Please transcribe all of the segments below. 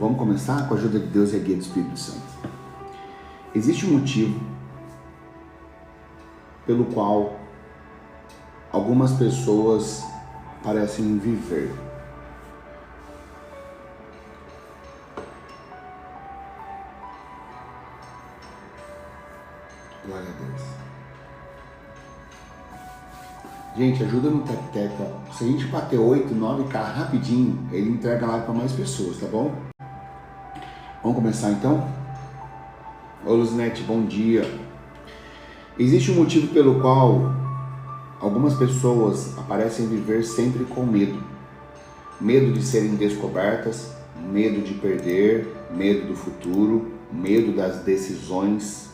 Vamos começar com a ajuda de Deus e a guia do Espírito Santo. Existe um motivo pelo qual algumas pessoas parecem viver. Glória a Deus. Gente, ajuda no Tec-Teca. Se a gente bater 8, 9K rapidinho, ele entrega lá para mais pessoas, tá bom? Vamos começar então? Ô Luzinete, bom dia. Existe um motivo pelo qual algumas pessoas parecem viver sempre com medo. Medo de serem descobertas, medo de perder, medo do futuro, medo das decisões.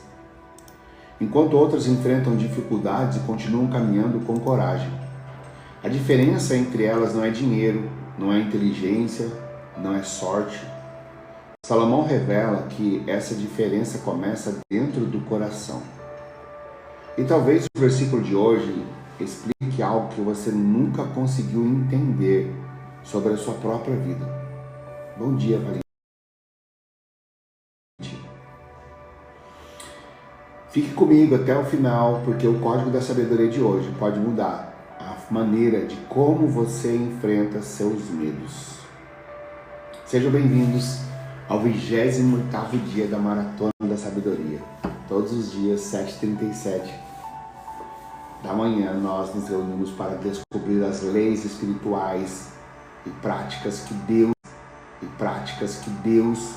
Enquanto outras enfrentam dificuldades e continuam caminhando com coragem. A diferença entre elas não é dinheiro, não é inteligência, não é sorte. Salomão revela que essa diferença começa dentro do coração. E talvez o versículo de hoje explique algo que você nunca conseguiu entender sobre a sua própria vida. Bom dia, Valente. Fique comigo até o final, porque o código da sabedoria de hoje pode mudar a maneira de como você enfrenta seus medos. Sejam bem-vindos ao 28º dia da Maratona da Sabedoria. Todos os dias, 7h37 da manhã, nós nos reunimos para descobrir as leis espirituais e práticas que Deus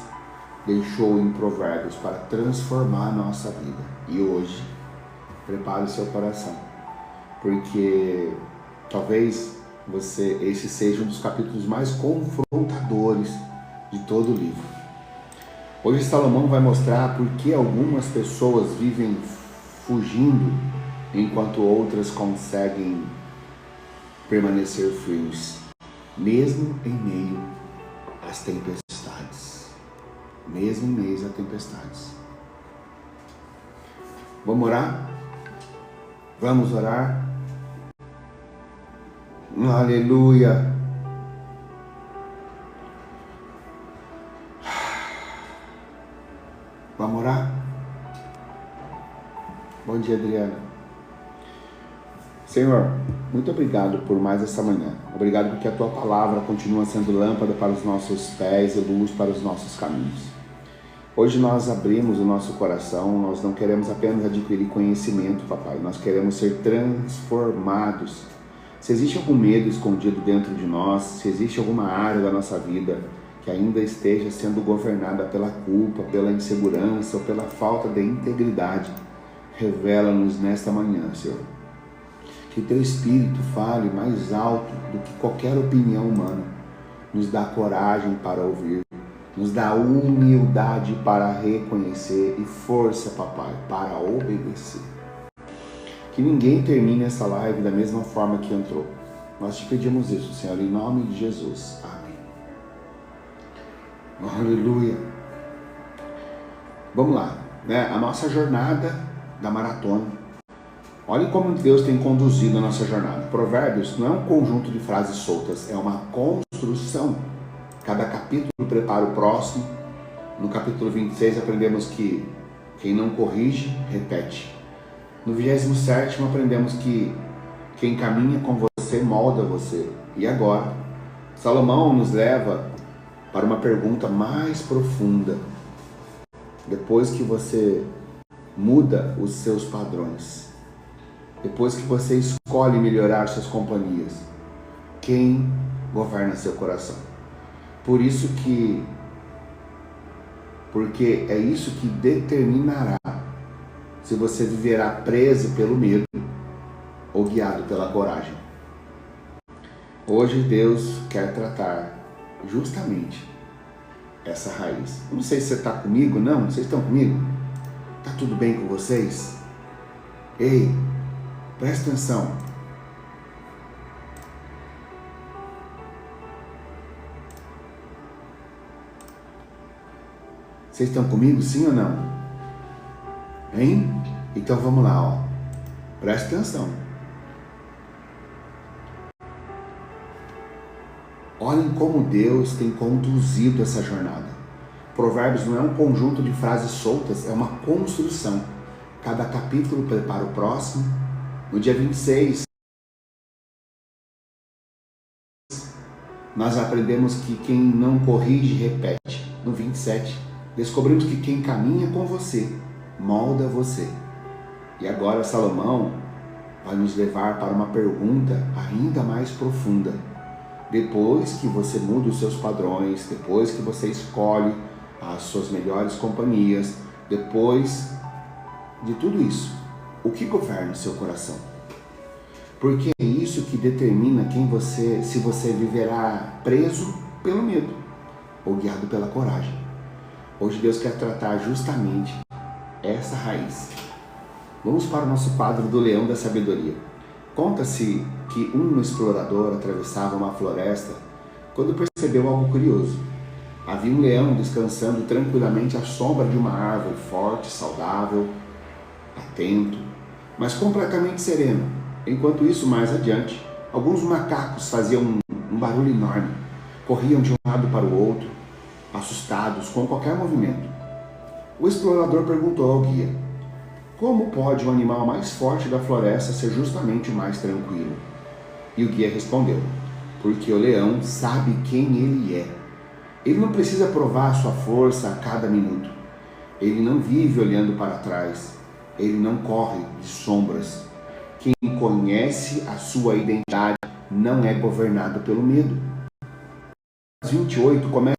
deixou em Provérbios para transformar a nossa vida. E hoje, prepare o seu coração, porque talvez esse seja um dos capítulos mais confrontadores de todo o livro. Hoje Salomão vai mostrar por que algumas pessoas vivem fugindo, enquanto outras conseguem permanecer firmes, mesmo em meio às tempestades. Mesmo em meio às tempestades. Vamos orar? Vamos orar? Aleluia! Vamos orar? Bom dia, Adriana. Senhor, muito obrigado por mais essa manhã. Obrigado porque a Tua palavra continua sendo lâmpada para os nossos pés e luz para os nossos caminhos. Hoje nós abrimos o nosso coração, nós não queremos apenas adquirir conhecimento, Papai, nós queremos ser transformados. Se existe algum medo escondido dentro de nós, se existe alguma área da nossa vida que ainda esteja sendo governada pela culpa, pela insegurança ou pela falta de integridade, revela-nos nesta manhã, Senhor. Que Teu Espírito fale mais alto do que qualquer opinião humana. Nos dá coragem para ouvir, nos dá humildade para reconhecer e força, Papai, para obedecer. Que ninguém termine essa live da mesma forma que entrou. Nós te pedimos isso, Senhor, em nome de Jesus. Amém. Aleluia. Vamos lá, né? A nossa jornada da maratona. Olhem como Deus tem conduzido a nossa jornada. Provérbios não é um conjunto de frases soltas, é uma construção. Cada capítulo prepara o próximo. No capítulo 26 aprendemos que quem não corrige, repete. No 27º aprendemos que quem caminha com você, molda você. E agora, Salomão nos leva para uma pergunta mais profunda. Depois que você muda os seus padrões, depois que você escolhe melhorar suas companhias, quem governa seu coração? Porque é isso que determinará se você viverá preso pelo medo ou guiado pela coragem. Hoje Deus quer tratar justamente essa raiz. Não sei se você está comigo, não? Vocês estão comigo? Está tudo bem com vocês? Ei, presta atenção. Vocês estão comigo, sim ou não? Hein? Então vamos lá, ó. Presta atenção. Olhem como Deus tem conduzido essa jornada. Provérbios não é um conjunto de frases soltas, é uma construção. Cada capítulo prepara o próximo. No dia 26, nós aprendemos que quem não corrige, repete. No 27, descobrimos que quem caminha com você, molda você. E agora Salomão vai nos levar para uma pergunta ainda mais profunda. Depois que você muda os seus padrões, depois que você escolhe as suas melhores companhias, depois de tudo isso, o que governa o seu coração? Porque é isso que determina se você viverá preso pelo medo ou guiado pela coragem. Hoje Deus quer tratar justamente essa raiz. Vamos para o nosso quadro do Leão da Sabedoria. Conta-se que um explorador atravessava uma floresta quando percebeu algo curioso. Havia um leão descansando tranquilamente à sombra de uma árvore forte, saudável, atento, mas completamente sereno. Enquanto isso, mais adiante, alguns macacos faziam um barulho enorme, corriam de um lado para o outro, assustados com qualquer movimento. O explorador perguntou ao guia: como pode o animal mais forte da floresta ser justamente o mais tranquilo? E o guia respondeu: porque o leão sabe quem ele é. Ele não precisa provar sua força a cada minuto. Ele não vive olhando para trás. Ele não corre de sombras. Quem conhece a sua identidade não é governado pelo medo. 28 começa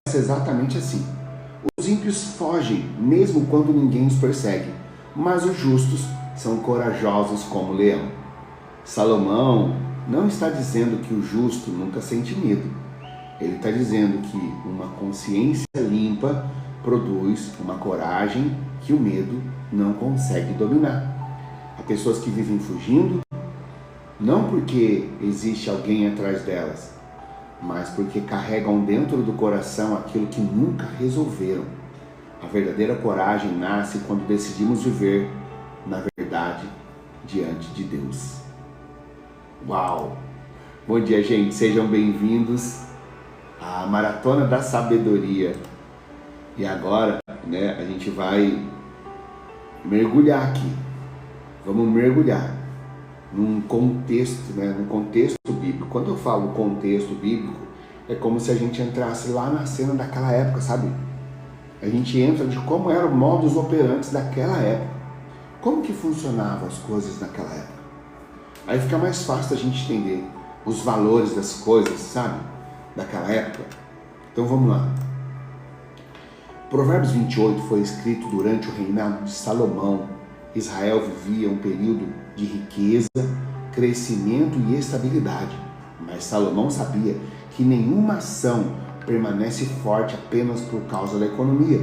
exatamente assim. Os ímpios fogem, mesmo quando ninguém os persegue, mas os justos são corajosos como o leão. Salomão não está dizendo que o justo nunca sente medo. Ele está dizendo que uma consciência limpa produz uma coragem que o medo não consegue dominar. Há pessoas que vivem fugindo, não porque existe alguém atrás delas, mas porque carregam dentro do coração aquilo que nunca resolveram. A verdadeira coragem nasce quando decidimos viver na verdade diante de Deus. Uau! Bom dia, gente. Sejam bem-vindos à Maratona da Sabedoria. E agora, a gente vai mergulhar aqui. Vamos mergulhar num contexto, num contexto bíblico. Quando eu falo contexto bíblico, é como se a gente entrasse lá na cena daquela época, sabe? A gente entra de como eram os modus operantes daquela época. Como que funcionavam as coisas naquela época? Aí fica mais fácil a gente entender os valores das coisas, sabe? Daquela época. Então vamos lá. Provérbios 28 foi escrito durante o reinado de Salomão. Israel vivia um período de riqueza, crescimento e estabilidade. Mas Salomão sabia que nenhuma ação permanece forte apenas por causa da economia.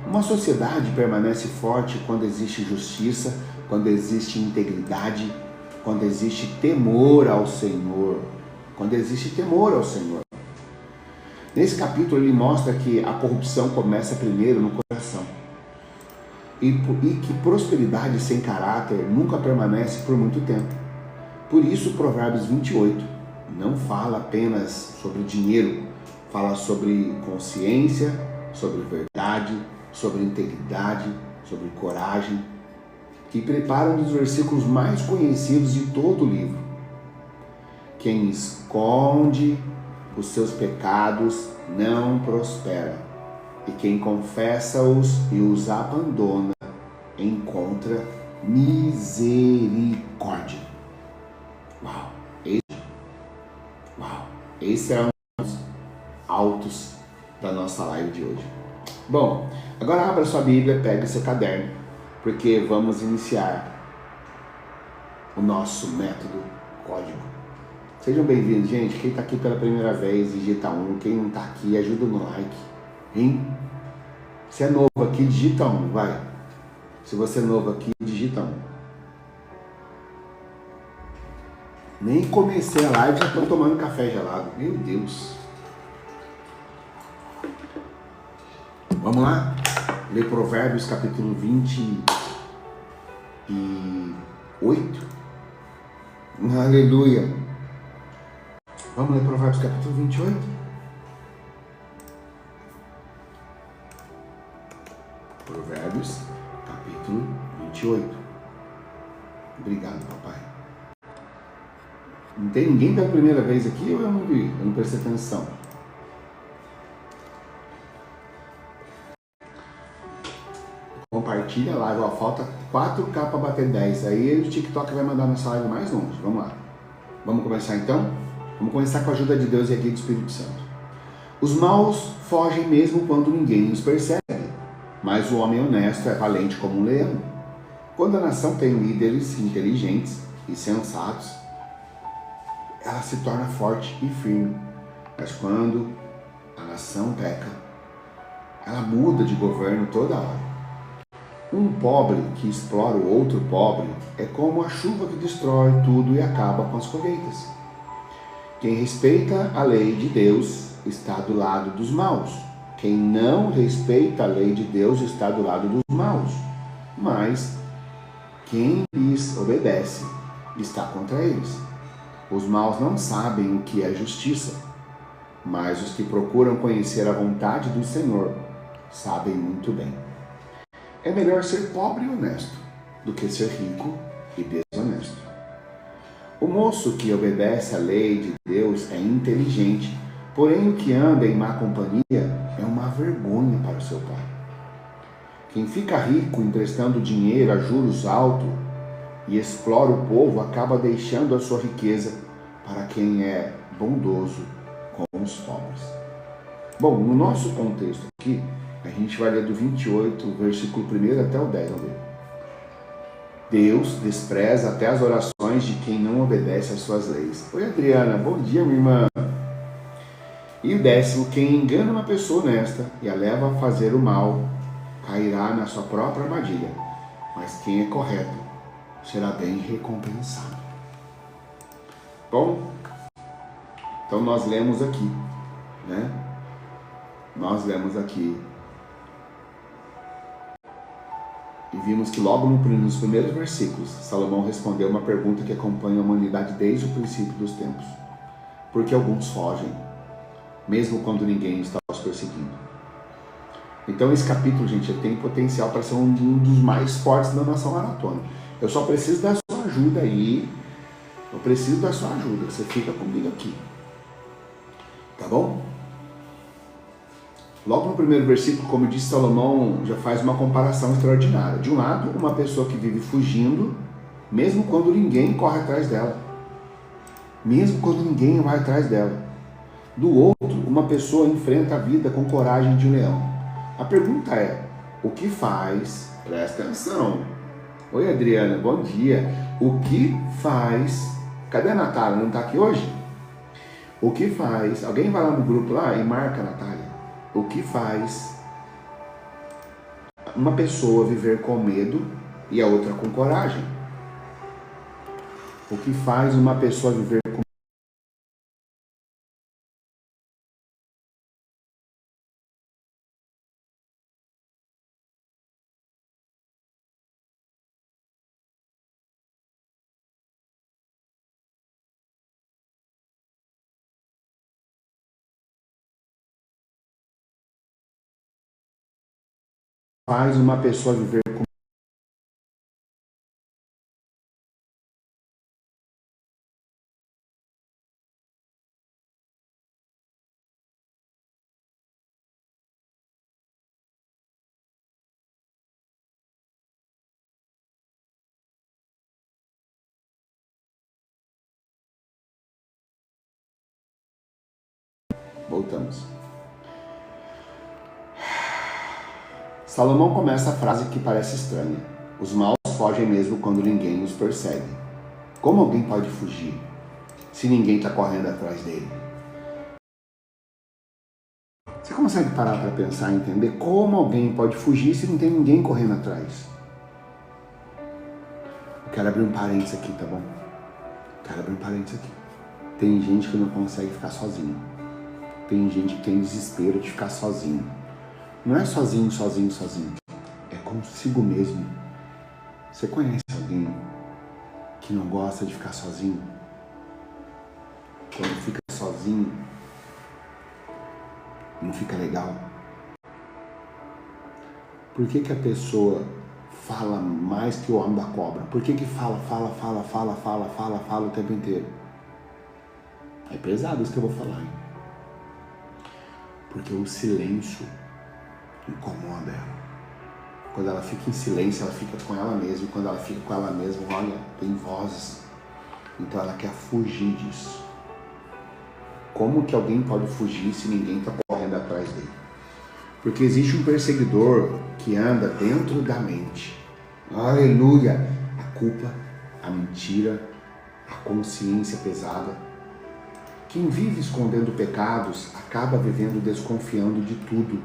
Uma sociedade permanece forte quando existe justiça, quando existe integridade, quando existe temor ao Senhor. Quando existe temor ao Senhor. Nesse capítulo ele mostra que a corrupção começa primeiro no coração. E que prosperidade sem caráter nunca permanece por muito tempo. Por isso Provérbios 28 não fala apenas sobre dinheiro, fala sobre consciência, sobre verdade, sobre integridade, sobre coragem, que prepara um dos versículos mais conhecidos de todo o livro. Quem esconde os seus pecados não prospera, e quem confessa-os e os abandona encontra misericórdia. Uau! Esse é um dos altos da nossa live de hoje. Bom, agora abra sua Bíblia, pegue seu caderno, porque vamos iniciar o nosso método código. Sejam bem-vindos, gente. Quem está aqui pela primeira vez, digita 1. Quem não está aqui, ajuda no like. Hein? Se é novo aqui, digita 1, vai. Se você é novo aqui, digita 1. Nem comecei a live, já estou tomando café gelado. Meu Deus. Vamos lá? Ler Provérbios capítulo 28. Aleluia. Vamos ler Provérbios capítulo 28? Provérbios, capítulo 28. Obrigado, papai. Não tem ninguém pela primeira vez aqui ou eu não vi? Eu não prestei atenção. Compartilha a live, ó, falta 4K para bater 10. Aí o TikTok vai mandar nossa live mais longe. Vamos lá. Vamos começar então? Vamos começar com a ajuda de Deus e a guia do Espírito Santo. Os maus fogem mesmo quando ninguém os persegue, mas o homem honesto é valente como um leão. Quando a nação tem líderes inteligentes e sensatos, ela se torna forte e firme. Mas quando a nação peca, ela muda de governo toda hora. Um pobre que explora o outro pobre é como a chuva que destrói tudo e acaba com as colheitas. Quem respeita a lei de Deus está do lado dos maus. Quem não respeita a lei de Deus está do lado dos maus. Mas quem lhes obedece está contra eles. Os maus não sabem o que é justiça, mas os que procuram conhecer a vontade do Senhor sabem muito bem. É melhor ser pobre e honesto do que ser rico e desonesto. O moço que obedece à lei de Deus é inteligente, porém o que anda em má companhia é uma vergonha para o seu pai. Quem fica rico emprestando dinheiro a juros altos e explora o povo acaba deixando a sua riqueza para quem é bondoso com os pobres. Bom, no nosso contexto aqui, a gente vai ler do 28, versículo 1 até o 10, vamos ver. Deus despreza até as orações de quem não obedece às suas leis. Oi, Adriana, bom dia, minha irmã. E o 10º, quem engana uma pessoa honesta e a leva a fazer o mal, cairá na sua própria armadilha. Mas quem é correto será bem recompensado. Bom, então nós lemos aqui, né? Nós lemos aqui e vimos que logo nos primeiros versículos, Salomão respondeu uma pergunta que acompanha a humanidade desde o princípio dos tempos. Por que alguns fogem, mesmo quando ninguém está os perseguindo? Então esse capítulo, gente, tem potencial para ser um dos mais fortes da nossa maratona. Eu só preciso da sua ajuda aí. Eu preciso da sua ajuda. Você fica comigo aqui. Tá bom? Logo no primeiro versículo, como disse Salomão, já faz uma comparação extraordinária. De um lado, uma pessoa que vive fugindo, mesmo quando ninguém corre atrás dela. Mesmo quando ninguém vai atrás dela. Do outro, uma pessoa enfrenta a vida com coragem de um leão. A pergunta é, o que faz? Presta atenção. Oi, Adriana, bom dia. O que faz? Cadê a Natália? Não está aqui hoje? O que faz? Alguém vai lá no grupo lá e marca a Natália. O que faz uma pessoa viver com medo e a outra com coragem? O que faz uma pessoa viver com faz uma pessoa viver com Voltamos. Salomão começa a frase que parece estranha. Os maus fogem mesmo quando ninguém os persegue. Como alguém pode fugir se ninguém está correndo atrás dele? Você consegue parar para pensar e entender como alguém pode fugir se não tem ninguém correndo atrás? Eu quero abrir um parênteses aqui, tá bom? Quero abrir um parênteses aqui. Tem gente que não consegue ficar sozinho. Tem gente que tem desespero de ficar sozinho. Não é sozinho. É consigo mesmo. Você conhece alguém que não gosta de ficar sozinho? Quando fica sozinho, não fica legal? Por que a pessoa fala mais que o homem da cobra? Por que fala o tempo inteiro? É pesado isso que eu vou falar, hein? Porque o silêncio incomoda ela. Quando ela fica em silêncio, ela fica com ela mesma. E quando ela fica com ela mesma, olha, tem vozes. Então ela quer fugir disso. Como que alguém pode fugir se ninguém está correndo atrás dele? Porque existe um perseguidor que anda dentro da mente. Aleluia! A culpa, a mentira, a consciência pesada. Quem vive escondendo pecados acaba vivendo desconfiando de tudo.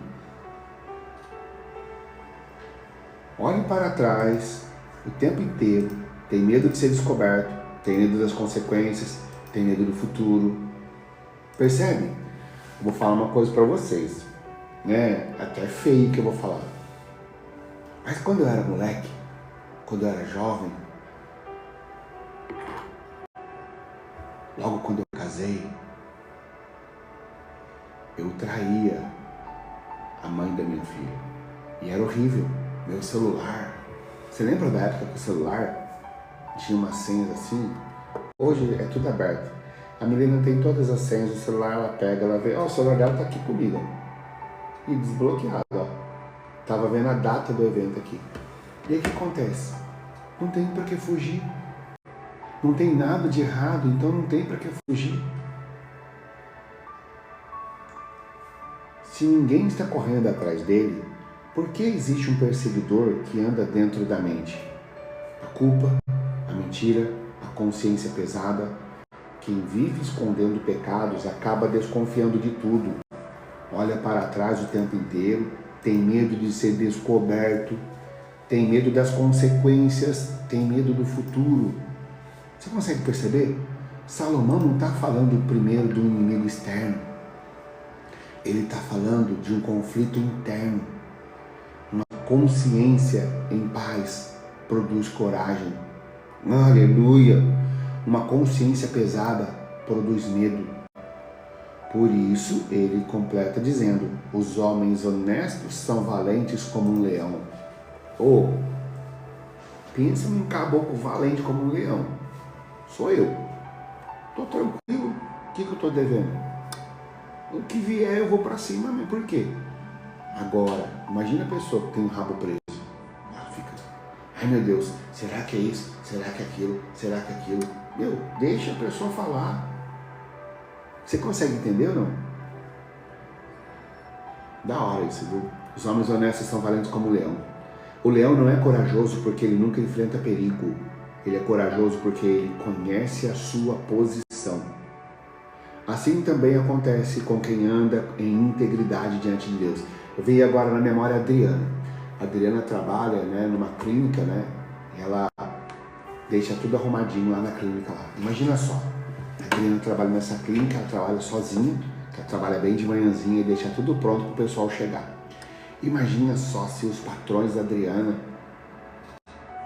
Olhe para trás o tempo inteiro, tem medo de ser descoberto, tem medo das consequências, tem medo do futuro. Percebe? Eu vou falar uma coisa para vocês, né? Até feio que eu vou falar. Mas quando eu era moleque, quando eu era jovem, logo quando eu casei, eu traía a mãe da minha filha. E era horrível. Meu celular. Você lembra da época que o celular tinha umas senhas assim? Hoje é tudo aberto. A menina tem todas as senhas do celular, ela pega, ela vê, ó, o celular dela tá aqui comigo. E desbloqueado, ó. Tava vendo a data do evento aqui. E aí o que acontece? Não tem pra que fugir. Não tem nada de errado, então não tem pra que fugir. Se ninguém está correndo atrás dele, por que existe um perseguidor que anda dentro da mente? A culpa, a mentira, a consciência pesada. Quem vive escondendo pecados acaba desconfiando de tudo. Olha para trás o tempo inteiro, tem medo de ser descoberto, tem medo das consequências, tem medo do futuro. Você consegue perceber? Salomão não está falando primeiro do inimigo externo. Ele está falando de um conflito interno. Uma consciência em paz produz coragem. Aleluia! Uma consciência pesada produz medo. Por isso, ele completa dizendo, os homens honestos são valentes como um leão. Oh, pensa num caboclo valente como um leão. Sou eu. Tô tranquilo. O que eu tô devendo? O que vier eu vou pra cima mesmo. Por quê? Agora, imagina a pessoa que tem um rabo preso. Ela fica, ai meu Deus, será que é isso? Será que é aquilo? Será que é aquilo? Meu, deixa a pessoa falar. Você consegue entender ou não? Da hora isso, viu? Os homens honestos são valentes como o leão. O leão não é corajoso porque ele nunca enfrenta perigo. Ele é corajoso porque ele conhece a sua posição. Assim também acontece com quem anda em integridade diante de Deus. Eu vi agora na memória a Adriana. A Adriana trabalha, né, numa clínica, né? E ela deixa tudo arrumadinho lá na clínica lá. Imagina só. A Adriana trabalha nessa clínica, ela trabalha sozinha, ela trabalha bem de manhãzinha e deixa tudo pronto para o pessoal chegar. Imagina só se os patrões da Adriana,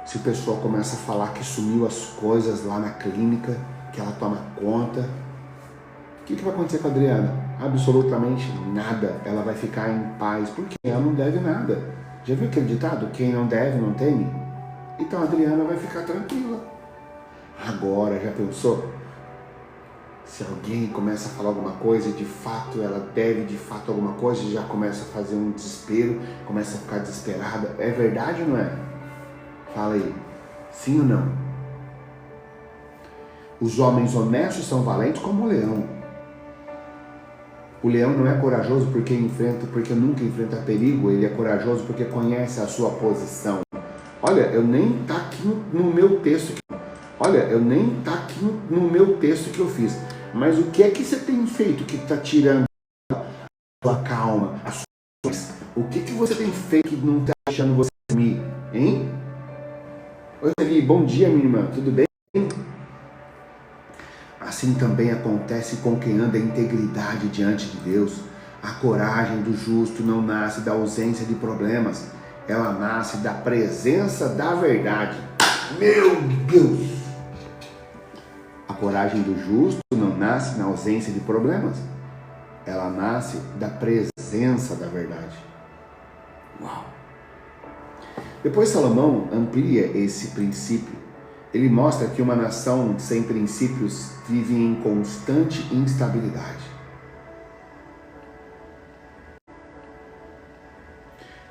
se o pessoal começa a falar que sumiu as coisas lá na clínica, que ela toma conta. O que vai acontecer com a Adriana? Absolutamente nada. Ela vai ficar em paz, porque ela não deve nada. Já viu aquele ditado? Quem não deve, não teme? Então a Adriana vai ficar tranquila. Agora, já pensou? Se alguém começa a falar alguma coisa e de fato ela deve de fato alguma coisa, já começa a fazer um desespero, começa a ficar desesperada. É verdade ou não é? Fala aí. Sim ou não? Os homens honestos são valentes como o leão. O leão não é corajoso porque nunca enfrenta perigo. Ele é corajoso porque conhece a sua posição. Olha, eu nem tá aqui no meu texto. No meu texto que eu fiz. Mas o que é que você tem feito que está tirando a sua calma, a sua paz? O que você tem feito que não está deixando você dormir, hein? Oi, Eli, bom dia, minha irmã, tudo bem? Assim também acontece com quem anda em integridade diante de Deus. A coragem do justo não nasce da ausência de problemas, ela nasce da presença da verdade. Meu Deus! A coragem do justo não nasce na ausência de problemas, ela nasce da presença da verdade. Uau! Depois Salomão amplia esse princípio. Ele mostra que uma nação sem princípios vive em constante instabilidade.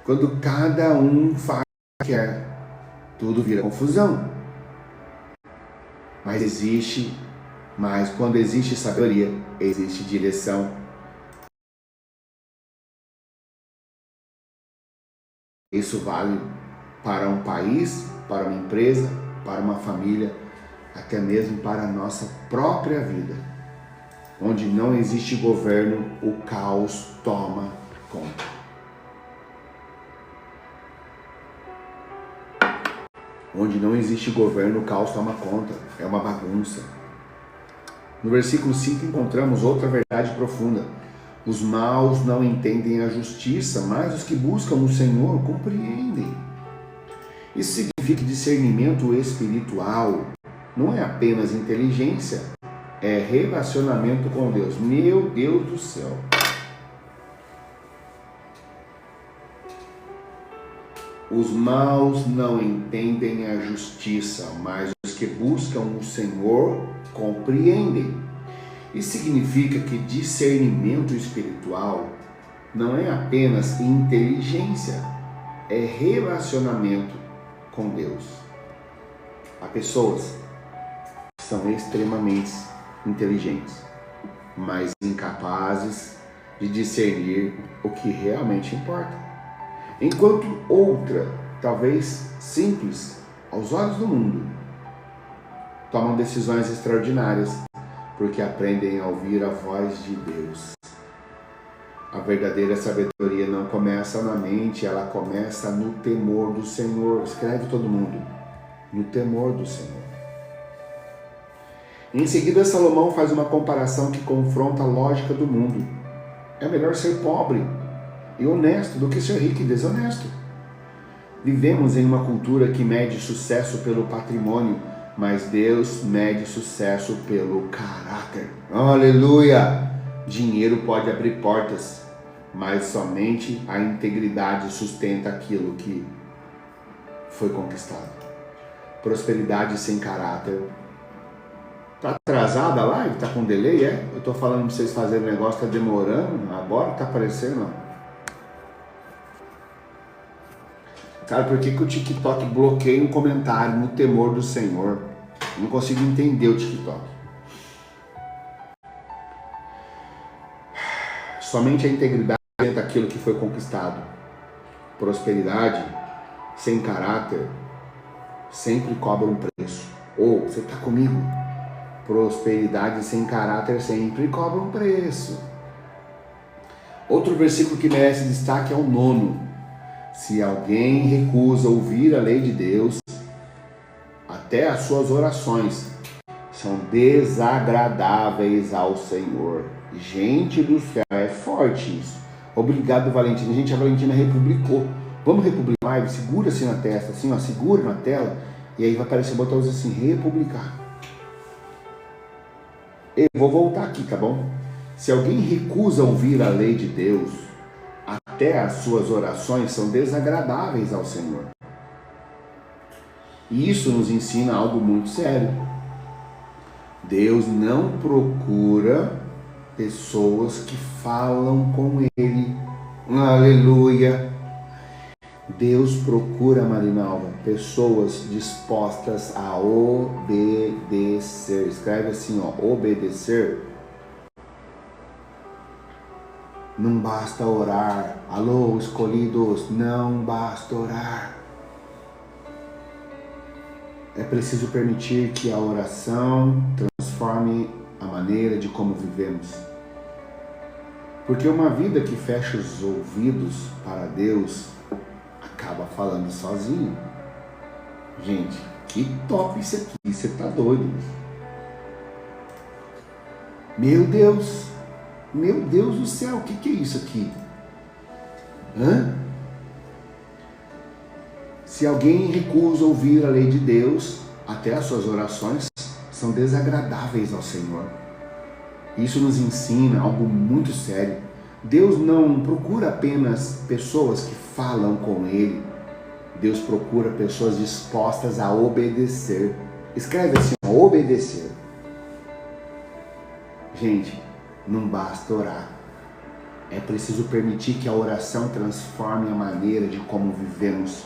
Quando cada um faz o que quer, tudo vira confusão. Mas quando existe sabedoria, existe direção. Isso vale para um país, para uma empresa, para uma família, até mesmo para a nossa própria vida. Onde não existe governo, o caos toma conta. Onde não existe governo, o caos toma conta. É uma bagunça. No versículo 5 encontramos outra verdade profunda. Os maus não entendem a justiça, mas os que buscam o Senhor compreendem. Isso significa discernimento espiritual. Não é apenas inteligência, é relacionamento com Deus. Meu Deus do céu. Os maus não entendem a justiça, mas os que buscam o Senhor compreendem. Isso significa que discernimento espiritual não é apenas inteligência, é relacionamento com Deus. Há pessoas que são extremamente inteligentes, mas incapazes de discernir o que realmente importa. Enquanto outra, talvez simples aos olhos do mundo, tomam decisões extraordinárias porque aprendem a ouvir a voz de Deus. A verdadeira sabedoria não começa na mente, ela começa no temor do Senhor. Escreve todo mundo, no temor do Senhor. Em seguida, Salomão faz uma comparação que confronta a lógica do mundo. É melhor ser pobre e honesto do que ser rico e desonesto. Vivemos em uma cultura que mede sucesso pelo patrimônio, mas Deus mede sucesso pelo caráter. Aleluia! Dinheiro pode abrir portas, mas somente a integridade sustenta aquilo que foi conquistado. Prosperidade sem caráter. Tá atrasada a live? Tá com delay? É? Eu tô falando pra vocês fazerem o negócio, tá demorando. Agora tá aparecendo, ó. Cara, por que o TikTok bloqueia um comentário no temor do Senhor? Eu não consigo entender o TikTok. Somente a integridade sustenta aquilo que foi conquistado. Prosperidade sem caráter sempre cobra um preço. Ou, você tá comigo? Prosperidade sem caráter sempre cobra um preço. Outro versículo que merece destaque é o 9. Se alguém recusa ouvir a lei de Deus, até as suas orações são desagradáveis ao Senhor. Gente do céu, é forte isso. Obrigado, Valentina. Gente, a Valentina republicou. Vamos republicar live? Segura assim na testa, assim, ó, segura na tela, e aí vai aparecer o botãozinho assim, republicar. Eu vou voltar aqui, tá bom? Se alguém recusa ouvir a lei de Deus, até as suas orações são desagradáveis ao Senhor. E isso nos ensina algo muito sério. Deus não procura pessoas que falam com Ele. Aleluia! Deus procura, Marinalva, pessoas dispostas a obedecer. Escreve assim, ó, obedecer. Não basta orar. Alô, escolhidos, não basta orar. É preciso permitir que a oração transforme a maneira de como vivemos. Porque uma vida que fecha os ouvidos para Deus acaba falando sozinho. Gente, que top isso aqui, você tá doido. Meu Deus do céu, o que é isso aqui? Se alguém recusa ouvir a lei de Deus, até as suas orações são desagradáveis ao Senhor. Isso nos ensina algo muito sério. Deus não procura apenas pessoas que falam com Ele. Deus procura pessoas dispostas a obedecer. Escreve assim, obedecer. Gente, não basta orar. É preciso permitir que a oração transforme a maneira de como vivemos.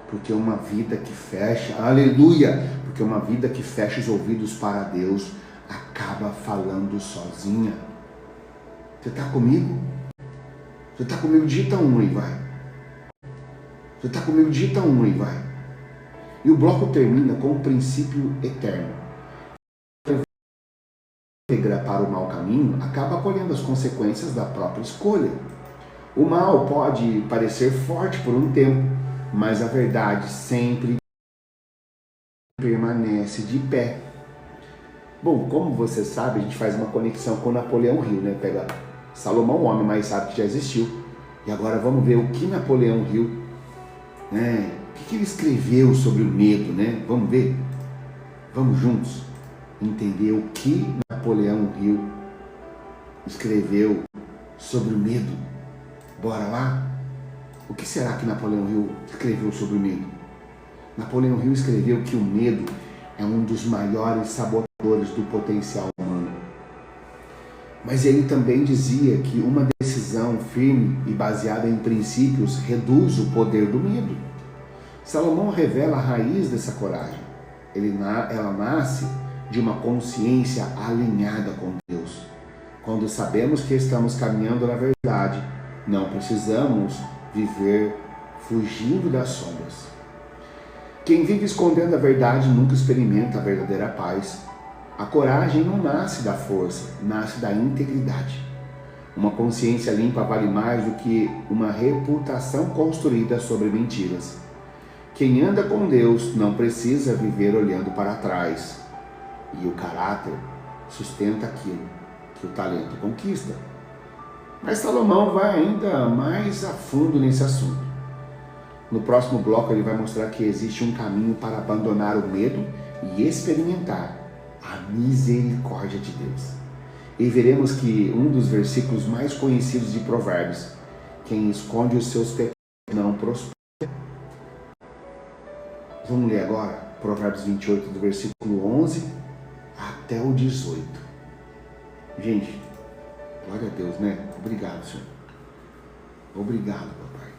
Porque uma vida que fecha, aleluia, porque uma vida que fecha os ouvidos para Deus acaba falando sozinha. Você está comigo? Você está comigo? Digita 1 e vai. Você está comigo? Digita 1 e vai. E o bloco termina com um princípio eterno. Regra para o mau caminho acaba colhendo as consequências da própria escolha. O mal pode parecer forte por um tempo, mas a verdade sempre permanece de pé. Bom, como você sabe, a gente faz uma conexão com Napoleão Hill, né? Pega Salomão, o homem mais sábio que já existiu. E agora vamos ver o que Napoleão Hill, né? O que ele escreveu sobre o medo, né? Vamos ver? Vamos juntos entender o que Napoleão Hill escreveu sobre o medo. Bora lá? O que será que Napoleão Hill escreveu sobre o medo? Napoleão Hill escreveu que o medo é um dos maiores sabotadores do potencial humano. Mas ele também dizia que uma decisão firme e baseada em princípios reduz o poder do medo. Salomão revela a raiz dessa coragem. Ela nasce de uma consciência alinhada com Deus. Quando sabemos que estamos caminhando na verdade, não precisamos viver fugindo das sombras. Quem vive escondendo a verdade nunca experimenta a verdadeira paz. A coragem não nasce da força, nasce da integridade. Uma consciência limpa vale mais do que uma reputação construída sobre mentiras. Quem anda com Deus não precisa viver olhando para trás. E o caráter sustenta aquilo que o talento conquista. Mas Salomão vai ainda mais a fundo nesse assunto. No próximo bloco ele vai mostrar que existe um caminho para abandonar o medo e experimentar a misericórdia de Deus. E veremos que um dos versículos mais conhecidos de Provérbios, quem esconde os seus pecados não prospera. Vamos ler agora Provérbios 28, do versículo 11 até o 18. Gente, glória a Deus, né? Obrigado, Senhor. Obrigado, papai.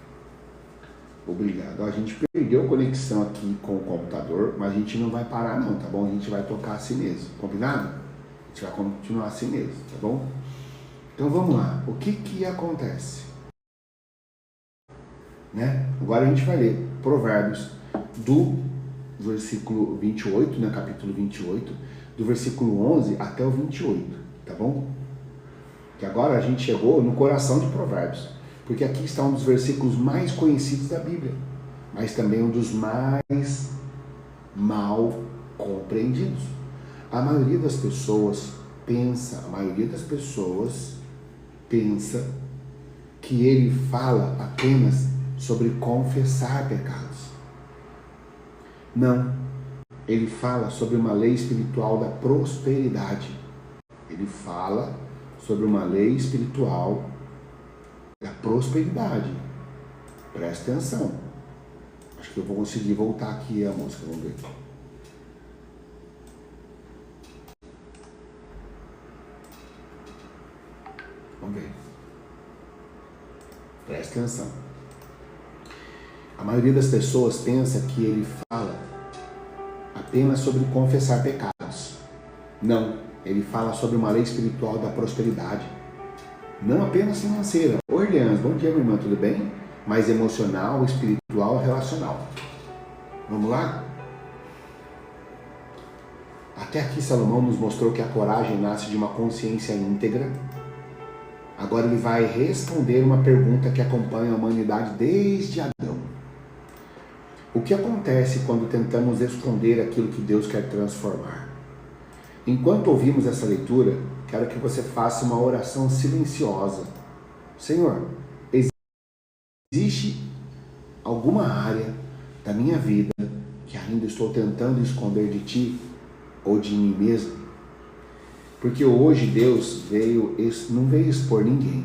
Obrigado. A gente perdeu a conexão aqui com o computador, mas a gente não vai parar não, tá bom? A gente vai tocar assim mesmo, combinado? A gente vai continuar assim mesmo, tá bom? Então vamos lá. O que acontece? Né? Agora a gente vai ler Provérbios do versículo 28, né? Capítulo 28, do versículo 11 até o 28, tá bom? Que agora a gente chegou no coração de Provérbios. Porque aqui está um dos versículos mais conhecidos da Bíblia, mas também um dos mais mal compreendidos. A maioria das pessoas pensa que ele fala apenas sobre confessar pecados. Não, ele fala sobre uma lei espiritual da prosperidade. Ele fala sobre uma lei espiritual da prosperidade. Presta atenção. Acho que eu vou conseguir voltar aqui a música, vamos ver. Vamos ver. Presta atenção. A maioria das pessoas pensa que ele fala apenas sobre confessar pecados. Não, ele fala sobre uma lei espiritual da prosperidade. Não apenas financeira. Oi, Leandro, bom dia, minha irmã, tudo bem? Mas emocional, espiritual e relacional. Vamos lá? Até aqui Salomão nos mostrou que a coragem nasce de uma consciência íntegra. Agora ele vai responder uma pergunta que acompanha a humanidade desde Adão. O que acontece quando tentamos esconder aquilo que Deus quer transformar? Enquanto ouvimos essa leitura, quero que você faça uma oração silenciosa. Senhor, existe alguma área da minha vida que ainda estou tentando esconder de Ti ou de mim mesmo? Porque hoje Deus não veio expor ninguém.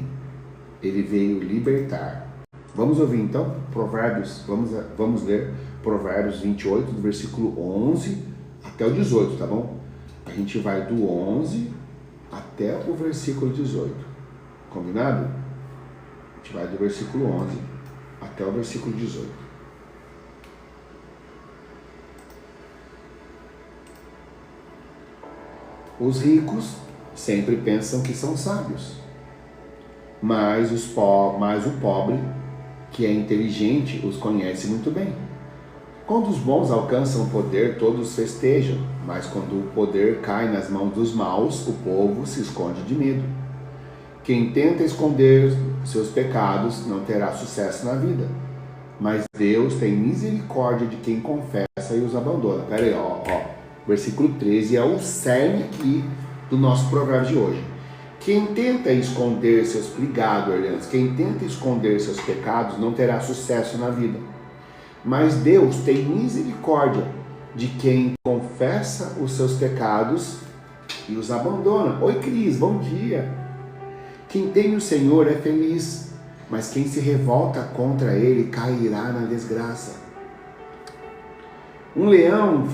Ele veio libertar. Vamos ouvir então Provérbios, vamos ler Provérbios 28, do versículo 11 até o 18, tá bom? A gente vai do 11 até o versículo 18, combinado? A gente vai do versículo 11 até o versículo 18. Os ricos sempre pensam que são sábios, mas o pobre, que é inteligente, os conhece muito bem. Quando os bons alcançam o poder, todos festejam, mas quando o poder cai nas mãos dos maus, o povo se esconde de medo. Quem tenta esconder seus pecados não terá sucesso na vida, mas Deus tem misericórdia de quem confessa e os abandona. Pera aí, versículo 13 é o cerne aqui do nosso provérbio de hoje. Quem tenta esconder seus quem tenta esconder seus pecados não terá sucesso na vida. Mas Deus tem misericórdia de quem confessa os seus pecados e os abandona. Oi, Cris, bom dia. Quem tem o Senhor é feliz, mas quem se revolta contra ele cairá na desgraça. Um leão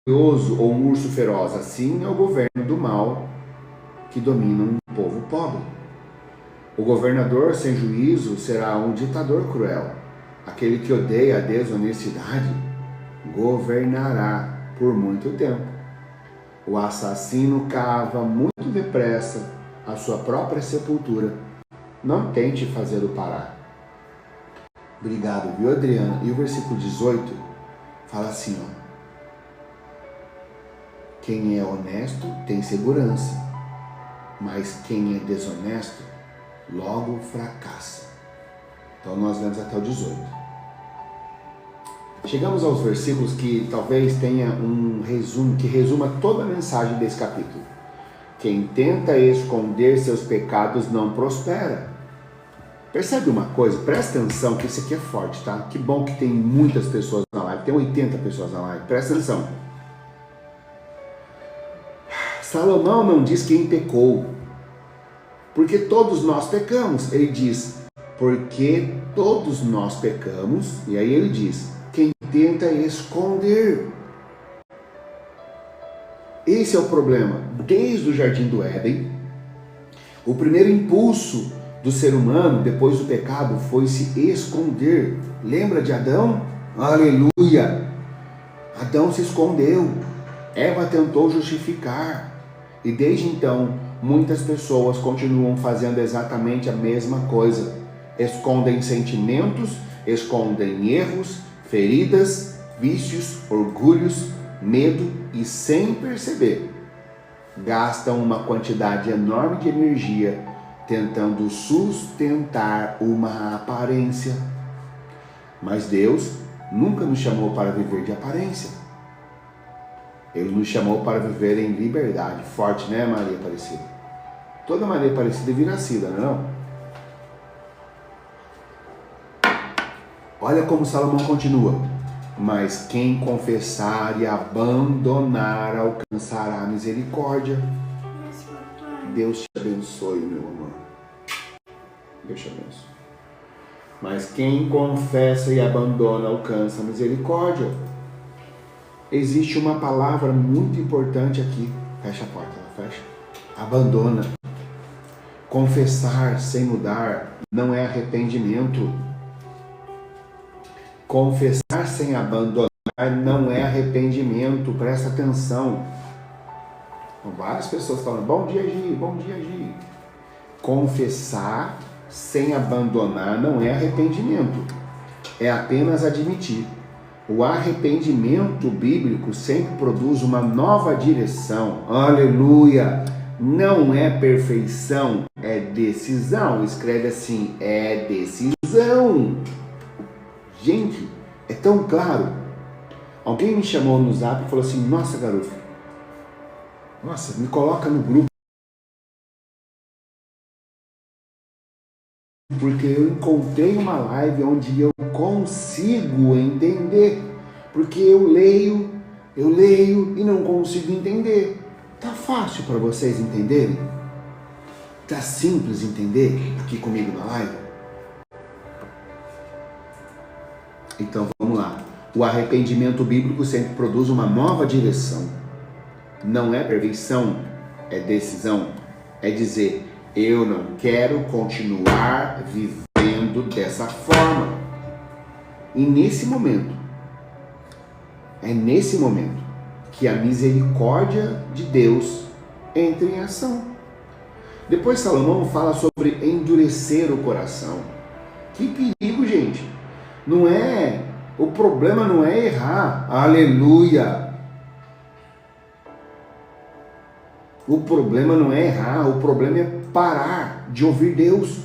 furioso ou um urso feroz, assim é o governo do mal que domina um povo pobre. O governador sem juízo será um ditador cruel. Aquele que odeia a desonestidade governará por muito tempo. O assassino cava muito depressa a sua própria sepultura. Não tente fazê-lo parar. Obrigado, viu, Adriana? E o versículo 18 fala assim, quem é honesto tem segurança, mas quem é desonesto logo fracassa. Então nós lemos até o 18. Chegamos aos versículos que talvez tenha um resumo, que resuma toda a mensagem desse capítulo. Quem tenta esconder seus pecados não prospera. Percebe uma coisa? Presta atenção que isso aqui é forte, tá? Que bom que tem muitas pessoas na live, tem 80 pessoas na live, presta atenção. Salomão não diz quem pecou, porque todos nós pecamos. Ele diz, porque todos nós pecamos, e aí ele diz, quem tenta esconder. Esse é o problema. Desde o Jardim do Éden, o primeiro impulso do ser humano, depois do pecado, foi se esconder. Lembra de Adão? Aleluia! Adão se escondeu. Eva tentou justificar. E desde então, muitas pessoas continuam fazendo exatamente a mesma coisa. Escondem sentimentos, escondem erros, feridas, vícios, orgulhos, medo e, sem perceber, gastam uma quantidade enorme de energia tentando sustentar uma aparência. Mas Deus nunca nos chamou para viver de aparência. Ele nos chamou para viver em liberdade. Forte, né, Maria Aparecida? Toda Maria Aparecida vira Cida, não é? Olha como Salomão continua. Mas quem confessar e abandonar alcançará misericórdia. Deus te abençoe, meu amor. Deus te abençoe. Mas quem confessa e abandona alcança misericórdia. Existe uma palavra muito importante aqui. Fecha a porta, ela fecha. Abandona. Confessar sem mudar não é arrependimento. Confessar sem abandonar não é arrependimento. Presta atenção. Várias pessoas falam, bom dia, Gi, bom dia, Gi. Confessar sem abandonar não é arrependimento. É apenas admitir. O arrependimento bíblico sempre produz uma nova direção. Aleluia! Não é perfeição, é decisão. Escreve assim, é decisão. Gente, é tão claro. Alguém me chamou no zap e falou assim, nossa, garoto, nossa, me coloca no grupo. Porque eu encontrei uma live onde eu consigo entender. Porque eu leio e não consigo entender. Tá fácil para vocês entenderem? Tá simples entender aqui comigo na live? Então vamos lá. O arrependimento bíblico sempre produz uma nova direção. Não é perfeição, é decisão. É dizer, eu não quero continuar vivendo dessa forma. E nesse momento, é nesse momento que a misericórdia de Deus entra em ação. Depois Salomão fala sobre endurecer o coração. Que perigo, gente. O problema não é errar. Aleluia. O problema não é errar, o problema é parar de ouvir Deus.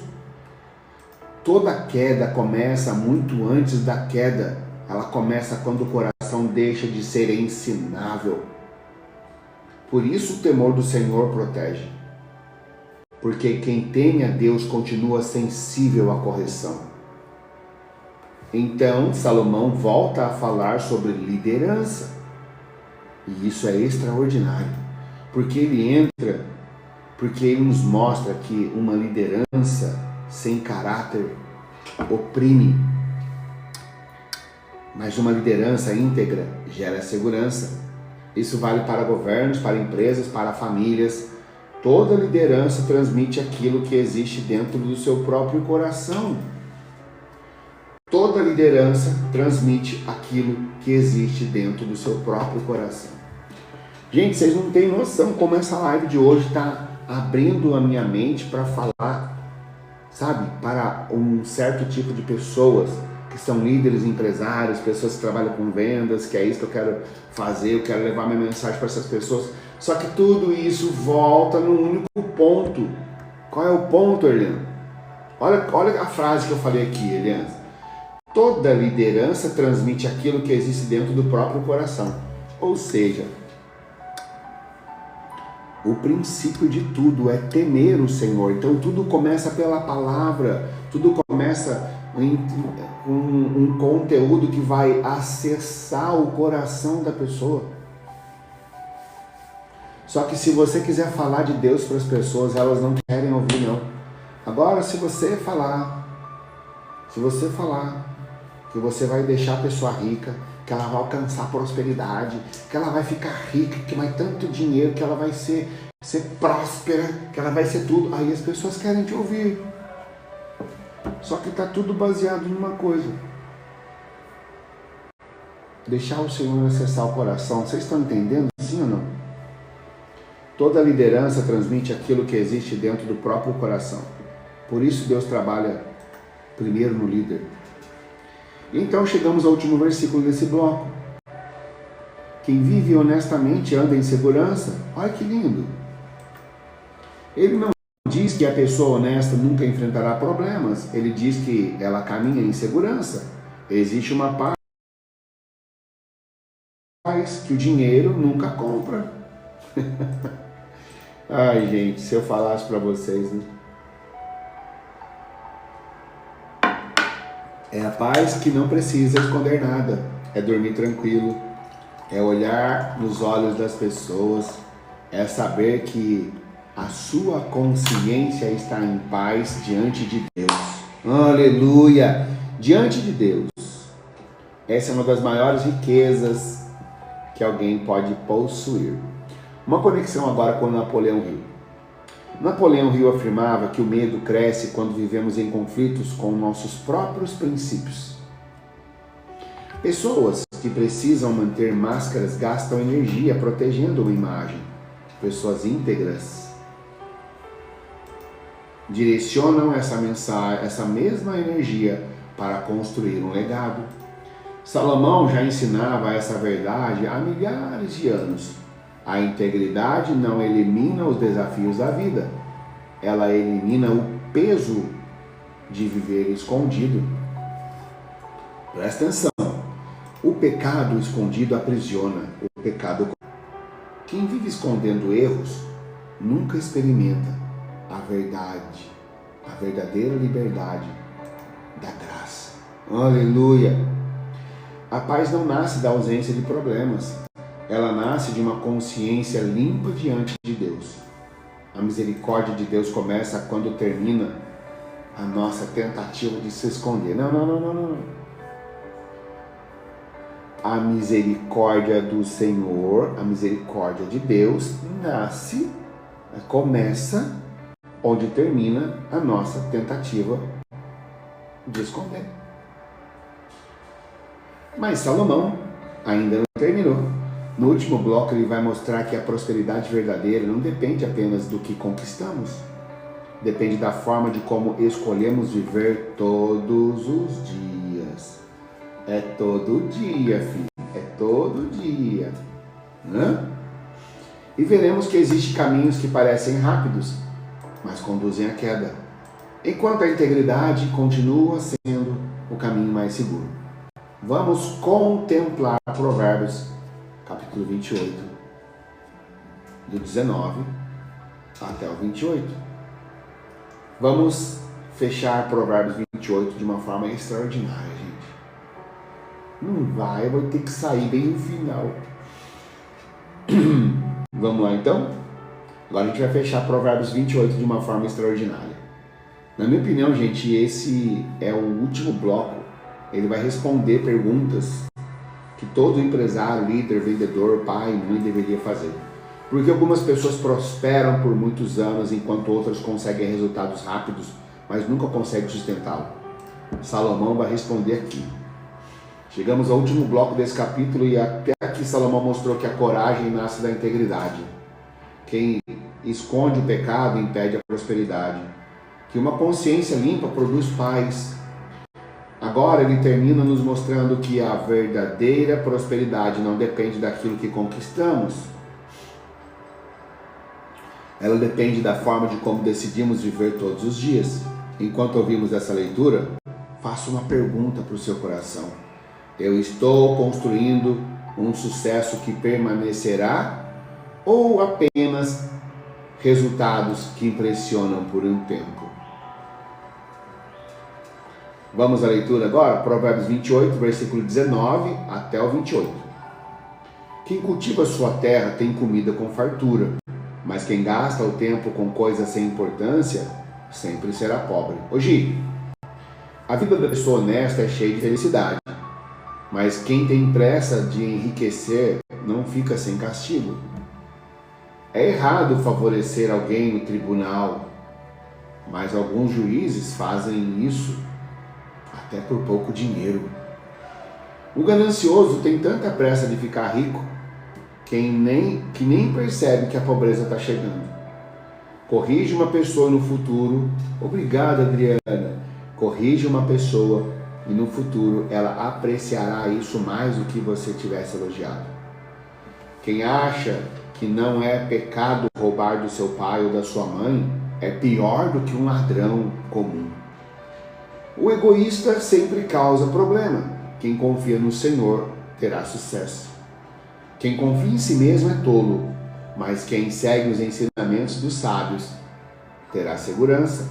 Toda queda começa muito antes da queda. Ela começa quando o coração deixa de ser ensinável. Por isso o temor do Senhor protege. Porque quem teme a Deus continua sensível à correção. Então, Salomão volta a falar sobre liderança. E isso é extraordinário. Porque ele nos mostra que uma liderança sem caráter oprime. Mas uma liderança íntegra gera segurança. Isso vale para governos, para empresas, para famílias. Toda liderança transmite aquilo que existe dentro do seu próprio coração. Toda liderança transmite aquilo que existe dentro do seu próprio coração. Gente, vocês não têm noção como essa live de hoje está abrindo a minha mente para falar, sabe, para um certo tipo de pessoas que são líderes, empresários, pessoas que trabalham com vendas, que é isso que eu quero fazer, eu quero levar minha mensagem para essas pessoas. Só que tudo isso volta num único ponto. Qual é o ponto, Eliana? Olha a frase que eu falei aqui, Eliana. Toda liderança transmite aquilo que existe dentro do próprio coração. Ou seja, o princípio de tudo é temer o Senhor. Então tudo começa pela palavra, tudo começa em um conteúdo que vai acessar o coração da pessoa. Só que se você quiser falar de Deus para as pessoas, elas não querem ouvir, não. Agora, se você falar que você vai deixar a pessoa rica, que ela vai alcançar prosperidade, que ela vai ficar rica, que vai tanto dinheiro, que ela vai ser próspera, que ela vai ser tudo, aí as pessoas querem te ouvir. Só que está tudo baseado numa coisa. Deixar o Senhor acessar o coração. Vocês estão entendendo, sim ou não? Toda liderança transmite aquilo que existe dentro do próprio coração. Por isso Deus trabalha primeiro no líder. Então chegamos ao último versículo desse bloco. Quem vive honestamente anda em segurança. Olha que lindo. Ele não diz que a pessoa honesta nunca enfrentará problemas. Ele diz que ela caminha em segurança. Existe uma paz que o dinheiro nunca compra. Ai, gente, se eu falasse para vocês, né? É a paz que não precisa esconder nada. É dormir tranquilo. É olhar nos olhos das pessoas. É saber que a sua consciência está em paz diante de Deus. Aleluia! Diante de Deus. Essa é uma das maiores riquezas que alguém pode possuir. Uma conexão agora com Napoleão Hill. Napoleão Hill afirmava que o medo cresce quando vivemos em conflitos com nossos próprios princípios. Pessoas que precisam manter máscaras gastam energia protegendo uma imagem. Pessoas íntegras direcionam essa mesma energia para construir um legado. Salomão já ensinava essa verdade há milhares de anos. A integridade não elimina os desafios da vida. Ela elimina o peso de viver escondido. Presta atenção. O pecado escondido aprisiona. O pecado... Quem vive escondendo erros nunca experimenta a verdade, a verdadeira liberdade da graça. Aleluia! A paz não nasce da ausência de problemas. Ela nasce de uma consciência limpa diante de Deus. A misericórdia de Deus começa quando termina a nossa tentativa de se esconder. Não. A misericórdia do Senhor, a misericórdia de Deus começa onde termina a nossa tentativa de esconder. Mas Salomão ainda não terminou. No último bloco ele vai mostrar que a prosperidade verdadeira não depende apenas do que conquistamos. Depende da forma de como escolhemos viver todos os dias. É todo dia, filho. É todo dia. E veremos que existem caminhos que parecem rápidos, mas conduzem à queda, enquanto a integridade continua sendo o caminho mais seguro. Vamos contemplar Provérbios, capítulo 28, do 19 até o 28. Vamos fechar Provérbios 28 de uma forma extraordinária, gente. Não vai, eu vou ter que sair bem no final. Vamos lá então? Agora a gente vai fechar Provérbios 28 de uma forma extraordinária. Na minha opinião, gente, esse é o último bloco. Ele vai responder perguntas que todo empresário, líder, vendedor, pai, mãe deveria fazer. Porque algumas pessoas prosperam por muitos anos, enquanto outras conseguem resultados rápidos, mas nunca conseguem sustentá-lo. Salomão vai responder aqui. Chegamos ao último bloco desse capítulo e até aqui Salomão mostrou que a coragem nasce da integridade. Quem esconde o pecado impede a prosperidade. Que uma consciência limpa produz paz. Agora ele termina nos mostrando que a verdadeira prosperidade não depende daquilo que conquistamos. Ela depende da forma de como decidimos viver todos os dias. Enquanto ouvimos essa leitura, faça uma pergunta para o seu coração. Eu estou construindo um sucesso que permanecerá ou apenas resultados que impressionam por um tempo? Vamos à leitura agora? Provérbios 28, versículo 19 até o 28. Quem cultiva sua terra tem comida com fartura, mas quem gasta o tempo com coisas sem importância sempre será pobre. Hoje, a vida da pessoa honesta é cheia de felicidade, mas quem tem pressa de enriquecer não fica sem castigo. É errado favorecer alguém no tribunal, mas alguns juízes fazem isso até por pouco dinheiro. O ganancioso tem tanta pressa de ficar rico que nem percebe que a pobreza está chegando. Corrige uma pessoa no futuro. Obrigado, Adriana. Corrige uma pessoa e no futuro ela apreciará isso mais do que você tivesse elogiado. Quem acha que não é pecado roubar do seu pai ou da sua mãe é pior do que um ladrão comum. O egoísta sempre causa problema. Quem confia no Senhor terá sucesso. Quem confia em si mesmo é tolo, mas quem segue os ensinamentos dos sábios terá segurança.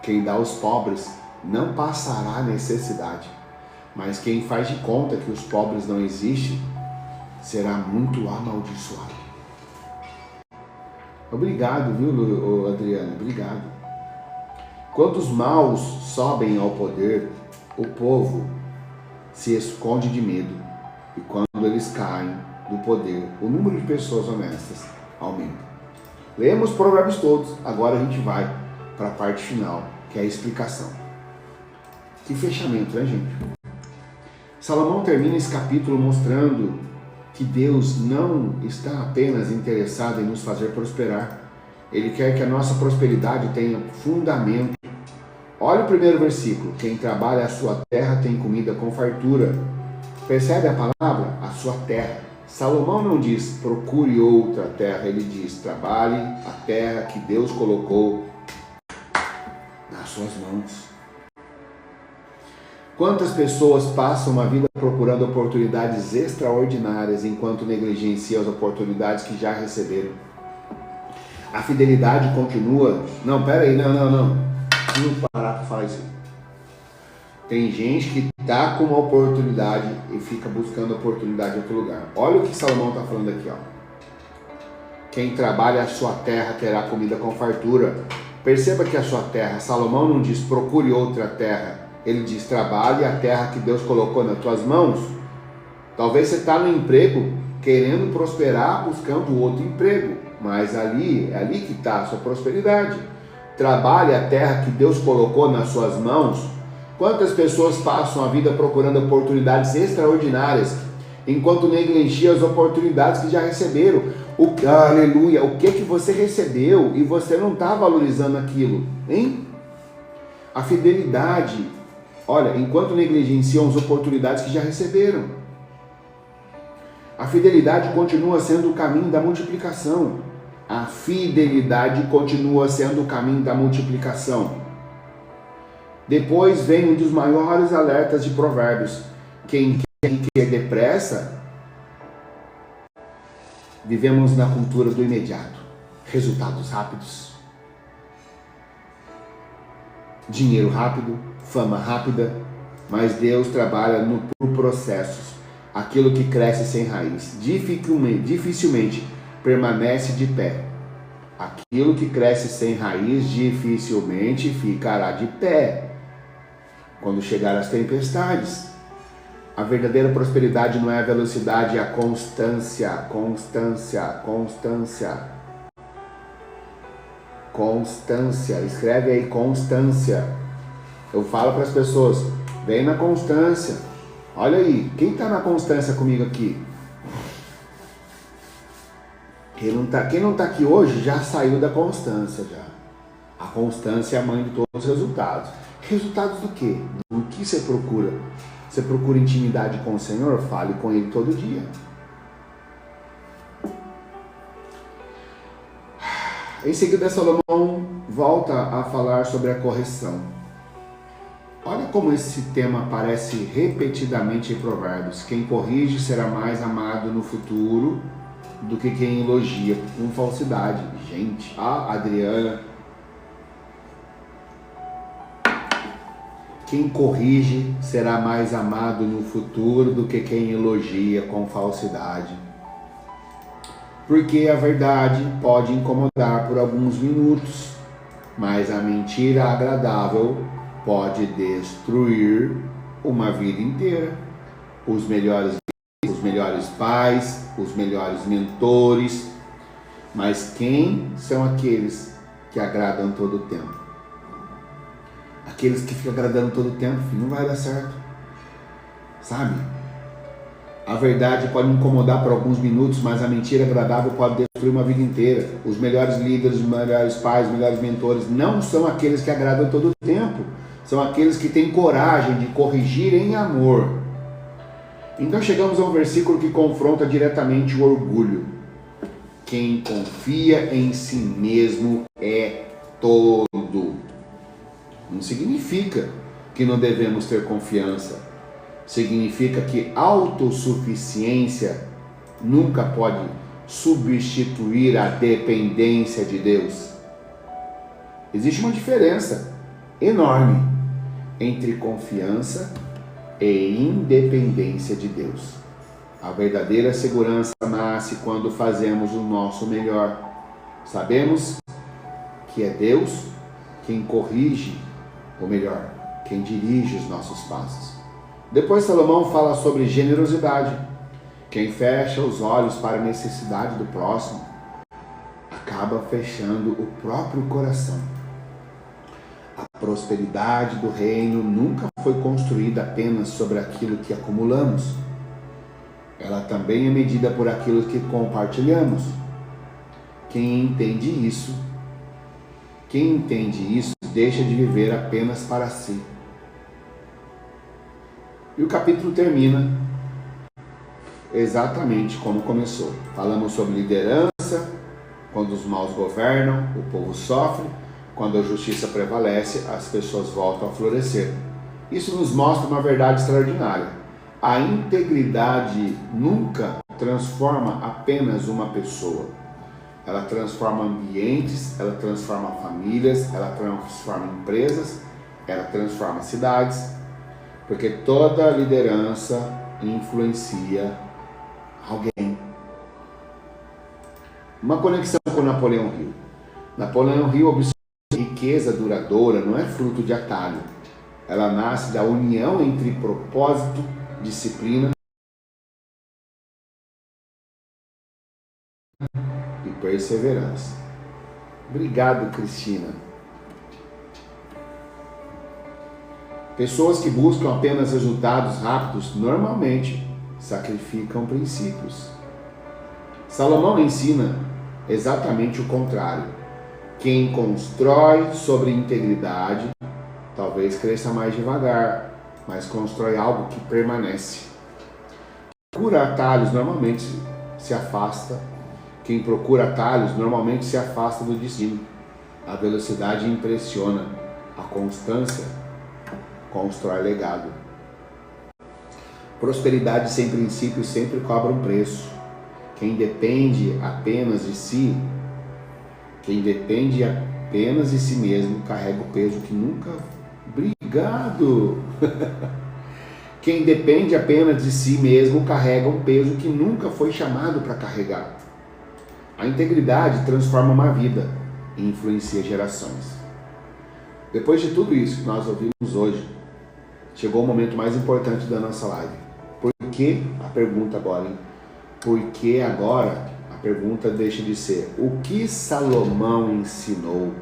Quem dá aos pobres não passará necessidade, mas quem faz de conta que os pobres não existem será muito amaldiçoado. Obrigado, viu, Adriana? Obrigado. Quando os maus sobem ao poder, o povo se esconde de medo. E quando eles caem do poder, o número de pessoas honestas aumenta. Lemos Provérbios todos, agora a gente vai para a parte final, que é a explicação. Que fechamento, né, gente? Salomão termina esse capítulo mostrando que Deus não está apenas interessado em nos fazer prosperar. Ele quer que a nossa prosperidade tenha fundamento. Olha o primeiro versículo. Quem trabalha a sua terra tem comida com fartura. Percebe a palavra? A sua terra. Salomão não diz procure outra terra. Ele diz trabalhe a terra que Deus colocou nas suas mãos. Quantas pessoas passam uma vida procurando oportunidades extraordinárias enquanto negligenciam as oportunidades que já receberam? A fidelidade continua. Não, peraí, não. Preciso parar para falar isso. Tem gente que está com uma oportunidade e fica buscando oportunidade em outro lugar. Olha o que Salomão está falando aqui, ó. Quem trabalha a sua terra terá comida com fartura. Perceba que a sua terra, Salomão não diz procure outra terra. Ele diz trabalhe a terra que Deus colocou nas tuas mãos. Talvez você está no emprego querendo prosperar, buscando outro emprego. Mas é ali que está a sua prosperidade. Trabalhe a terra que Deus colocou nas suas mãos. Quantas pessoas passam a vida procurando oportunidades extraordinárias, enquanto negligenciam as oportunidades que já receberam? Aleluia! O que você recebeu e você não está valorizando aquilo, hein? A fidelidade, olha, enquanto negligenciam as oportunidades que já receberam. A fidelidade continua sendo o caminho da multiplicação. A fidelidade continua sendo o caminho da multiplicação. Depois vem um dos maiores alertas de Provérbios. Quem quer depressa, vivemos na cultura do imediato. Resultados rápidos. Dinheiro rápido, fama rápida. Mas Deus trabalha por processos. Aquilo que cresce sem raiz dificilmente permanece de pé. Aquilo que cresce sem raiz dificilmente ficará de pé quando chegar as tempestades. A verdadeira prosperidade não é a velocidade, é a constância. Constância. Escreve aí, constância. Eu falo para as pessoas, vem na constância. Olha aí, quem está na constância comigo aqui? Quem não tá aqui hoje já saiu da constância já. A constância é a mãe de todos os resultados. Resultados do quê? Do que você procura? Você procura intimidade com o Senhor? Fale com Ele todo dia. Em seguida, Salomão volta a falar sobre a correção. Olha como esse tema aparece repetidamente em Provérbios. Quem corrige será mais amado no futuro do que quem elogia com falsidade. Gente, a Adriana. Quem corrige será mais amado no futuro do que quem elogia com falsidade. Porque a verdade pode incomodar por alguns minutos, mas a mentira agradável pode destruir uma vida inteira. Os melhores pais, os melhores mentores, mas quem são aqueles que agradam todo o tempo? Aqueles que ficam agradando todo o tempo, filho, não vai dar certo, sabe? A verdade pode incomodar por alguns minutos, mas a mentira agradável pode destruir uma vida inteira. Os melhores líderes, os melhores pais, os melhores mentores não são aqueles que agradam todo o tempo, são aqueles que têm coragem de corrigir em amor. Então chegamos a um versículo que confronta diretamente o orgulho. Quem confia em si mesmo é todo. Não significa que não devemos ter confiança. Significa que autossuficiência nunca pode substituir a dependência de Deus. Existe uma diferença enorme entre confiança e independência de Deus. A verdadeira segurança nasce quando fazemos o nosso melhor. Sabemos que é Deus quem corrige, ou melhor, quem dirige os nossos passos. Depois Salomão fala sobre generosidade. Quem fecha os olhos para a necessidade do próximo acaba fechando o próprio coração. A prosperidade do reino nunca foi construída apenas sobre aquilo que acumulamos. Ela também é medida por aquilo que compartilhamos. Quem entende isso deixa de viver apenas para si. E o capítulo termina exatamente como começou. Falamos sobre liderança, quando os maus governam, o povo sofre. Quando a justiça prevalece, as pessoas voltam a florescer. Isso nos mostra uma verdade extraordinária. A integridade nunca transforma apenas uma pessoa. Ela transforma ambientes, ela transforma famílias, ela transforma empresas, ela transforma cidades. Porque toda liderança influencia alguém. Uma conexão com Napoleão Hill. Napoleão Hill observa que riqueza duradoura não é fruto de atalho. Ela nasce da união entre propósito, disciplina e perseverança. Obrigado, Cristina. Pessoas que buscam apenas resultados rápidos normalmente sacrificam princípios. Salomão ensina exatamente o contrário. Quem constrói sobre integridade talvez cresça mais devagar, mas constrói algo que permanece. Quem procura atalhos normalmente se afasta. Quem procura atalhos normalmente se afasta do destino. A velocidade impressiona, a constância constrói legado. Prosperidade sem princípios sempre cobra um preço. Quem depende apenas de si mesmo, carrega o peso que nunca... Obrigado! Quem depende apenas de si mesmo, carrega um peso que nunca foi chamado para carregar. A integridade transforma uma vida e influencia gerações. Depois de tudo isso que nós ouvimos hoje, chegou o momento mais importante da nossa live. Por que? A pergunta agora, hein? Por que agora? A pergunta deixa de ser o que Salomão ensinou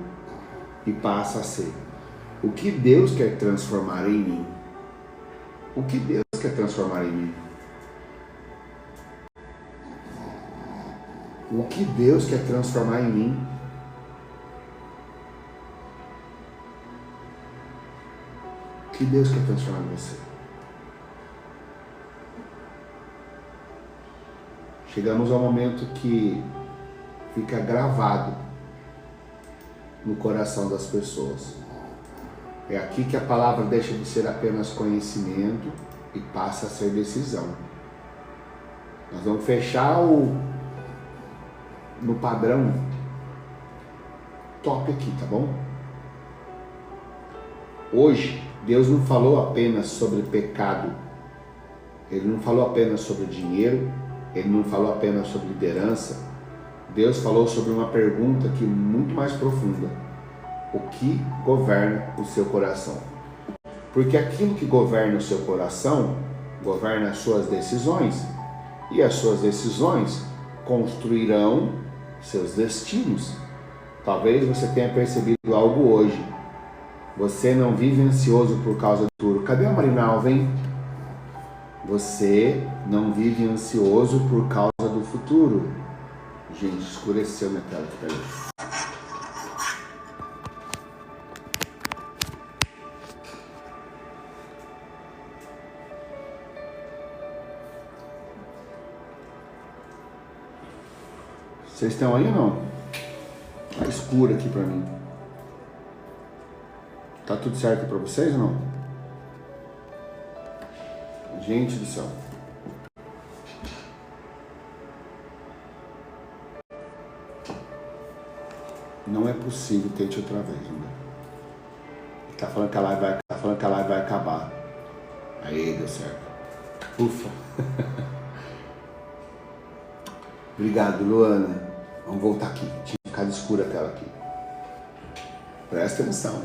e passa a ser o que Deus quer transformar em mim. O que Deus quer transformar em mim? O que Deus quer transformar em mim? O que Deus quer transformar em você? Chegamos ao momento que fica gravado no coração das pessoas. É aqui que a palavra deixa de ser apenas conhecimento e passa a ser decisão. Nós vamos fechar no padrão top aqui, tá bom? Hoje, Deus não falou apenas sobre pecado. Ele não falou apenas sobre dinheiro. Ele não falou apenas sobre liderança. Deus falou sobre uma pergunta que é muito mais profunda. O que governa o seu coração? Porque aquilo que governa o seu coração, governa as suas decisões. E as suas decisões construirão seus destinos. Talvez você tenha percebido algo hoje. Você não vive ansioso por causa do futuro. Cadê a Marinal, vem? Você não vive ansioso por causa do futuro. Gente, escureceu minha tela aqui, peraí. Vocês estão aí ou não? Tá escuro aqui pra mim. Tá tudo certo pra vocês ou não? Gente do céu. Não é possível, tente outra vez, né? Tá falando que a live vai acabar. Aí, deu certo. Ufa. Obrigado, Luana. Vamos voltar aqui. Tinha ficado escura a tela aqui. Presta atenção.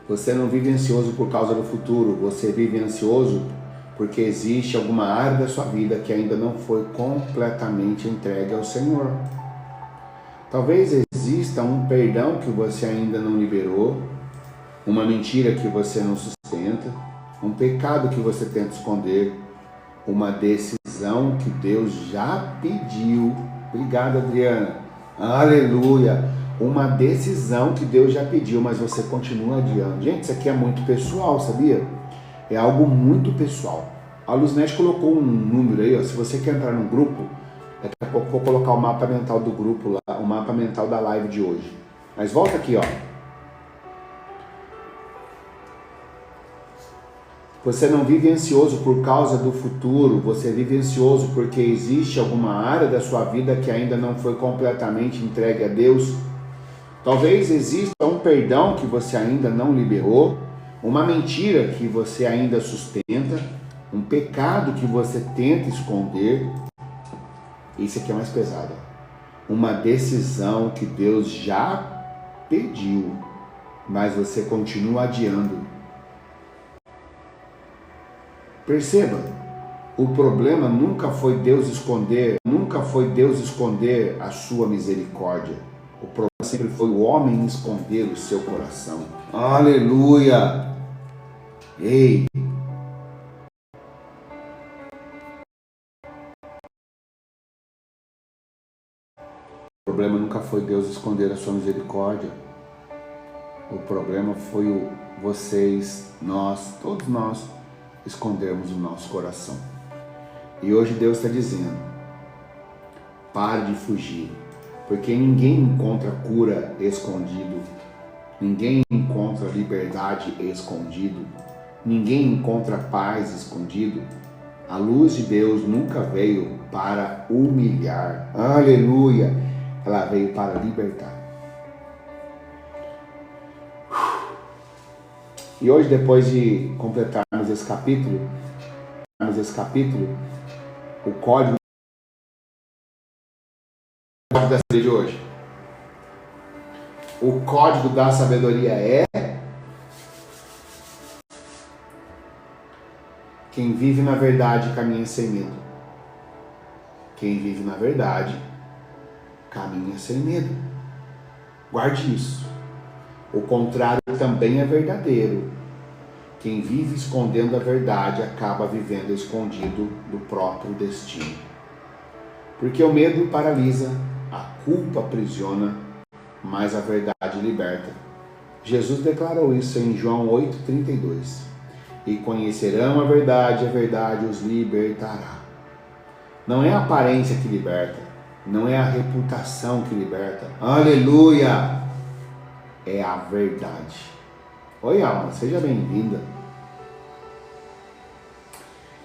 Você não vive ansioso por causa do futuro. Você vive ansioso porque existe alguma área da sua vida que ainda não foi completamente entregue ao Senhor. Talvez exista um perdão que você ainda não liberou, uma mentira que você não sustenta, um pecado que você tenta esconder, uma decisão que Deus já pediu. Obrigado, Adriana. Aleluia. Uma decisão que Deus já pediu, mas você continua adiando. Gente, isso aqui é muito pessoal, sabia? É algo muito pessoal. A Luznet colocou um número aí, ó. Se você quer entrar no grupo, daqui a pouco eu vou colocar o mapa mental do grupo lá, o mapa mental da live de hoje. Mas volta aqui, ó. Você não vive ansioso por causa do futuro, você vive ansioso porque existe alguma área da sua vida que ainda não foi completamente entregue a Deus. Talvez exista um perdão que você ainda não liberou, uma mentira que você ainda sustenta, um pecado que você tenta esconder. Esse aqui é mais pesado. uma decisão que Deus já pediu, mas você continua adiando. Perceba, o problema nunca foi Deus esconder a sua misericórdia. O problema sempre foi o homem esconder o seu coração. Aleluia! Ei! O problema nunca foi Deus esconder a sua misericórdia. O problema foi vocês, nós, todos nós, escondermos o nosso coração. E hoje Deus está dizendo, pare de fugir, porque ninguém encontra cura escondido, ninguém encontra liberdade escondido, ninguém encontra paz escondido. A luz de Deus nunca veio para humilhar, aleluia, ela veio para libertar. E hoje, depois de completarmos esse capítulo, o código da sabedoria de hoje. O código da sabedoria é: quem vive na verdade caminha sem medo. Quem vive na verdade caminha sem medo. Guarde isso. O contrário também é verdadeiro. Quem vive escondendo a verdade acaba vivendo escondido do próprio destino. Porque o medo paralisa, a culpa aprisiona, mas a verdade liberta. Jesus declarou isso em João 8,32. E conhecerão a verdade os libertará. Não é a aparência que liberta, não é a reputação que liberta. Aleluia! É a verdade. Oi, alma, seja bem-vinda.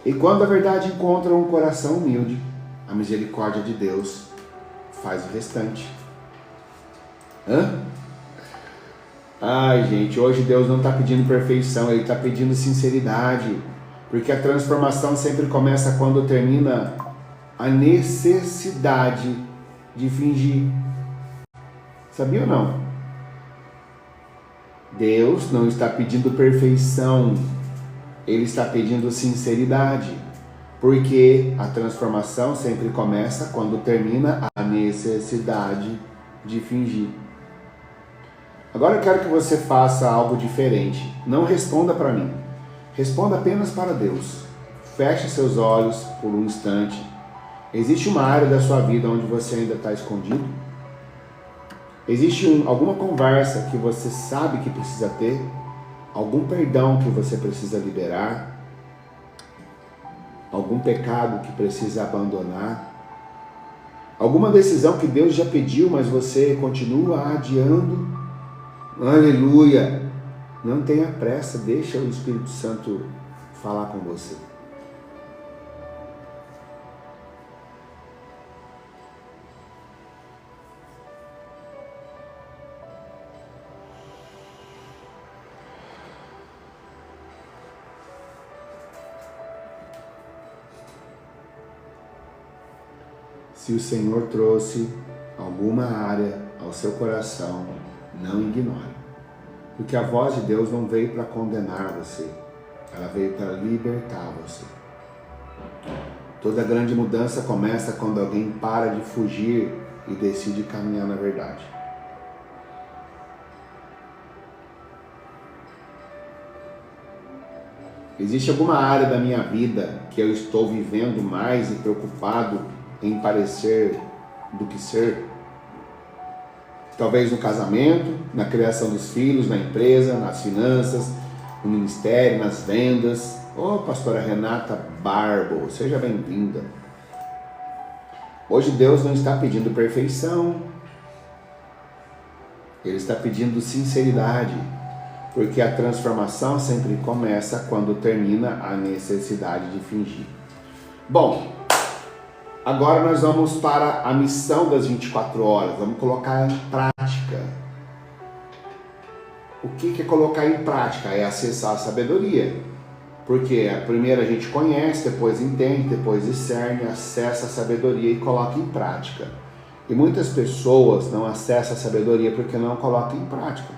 E quando a verdade encontra um coração humilde, a misericórdia de Deus faz o restante. Ai, gente, hoje Deus não está pedindo perfeição, Ele está pedindo sinceridade. Porque a transformação sempre começa quando termina a necessidade de fingir. Sabia ou não? Deus não está pedindo perfeição, Ele está pedindo sinceridade, porque a transformação sempre começa quando termina a necessidade de fingir. Agora eu quero que você faça algo diferente. Não responda para mim, responda apenas para Deus. Feche seus olhos por um instante. Existe uma área da sua vida onde você ainda está escondido? Existe alguma conversa que você sabe que precisa ter? Algum perdão que você precisa liberar? Algum pecado que precisa abandonar? Alguma decisão que Deus já pediu, mas você continua adiando? Aleluia! Não tenha pressa, deixa o Espírito Santo falar com você. Se o Senhor trouxe alguma área ao seu coração, não ignore. Porque a voz de Deus não veio para condenar você, ela veio para libertar você. Toda grande mudança começa quando alguém para de fugir e decide caminhar na verdade. Existe alguma área da minha vida que eu estou vivendo mais e preocupado em parecer do que ser? Talvez no casamento, na criação dos filhos, na empresa, nas finanças, no ministério, nas vendas. Pastora Renata Barbo, seja bem-vinda. Hoje Deus não está pedindo perfeição, Ele está pedindo sinceridade, porque a transformação sempre começa quando termina a necessidade de fingir. Bom, agora nós vamos para a missão das 24 horas, vamos colocar em prática. O que é colocar em prática? É acessar a sabedoria. Porque primeiro a gente conhece, depois entende, depois discerne, acessa a sabedoria e coloca em prática. E muitas pessoas não acessam a sabedoria porque não colocam em prática.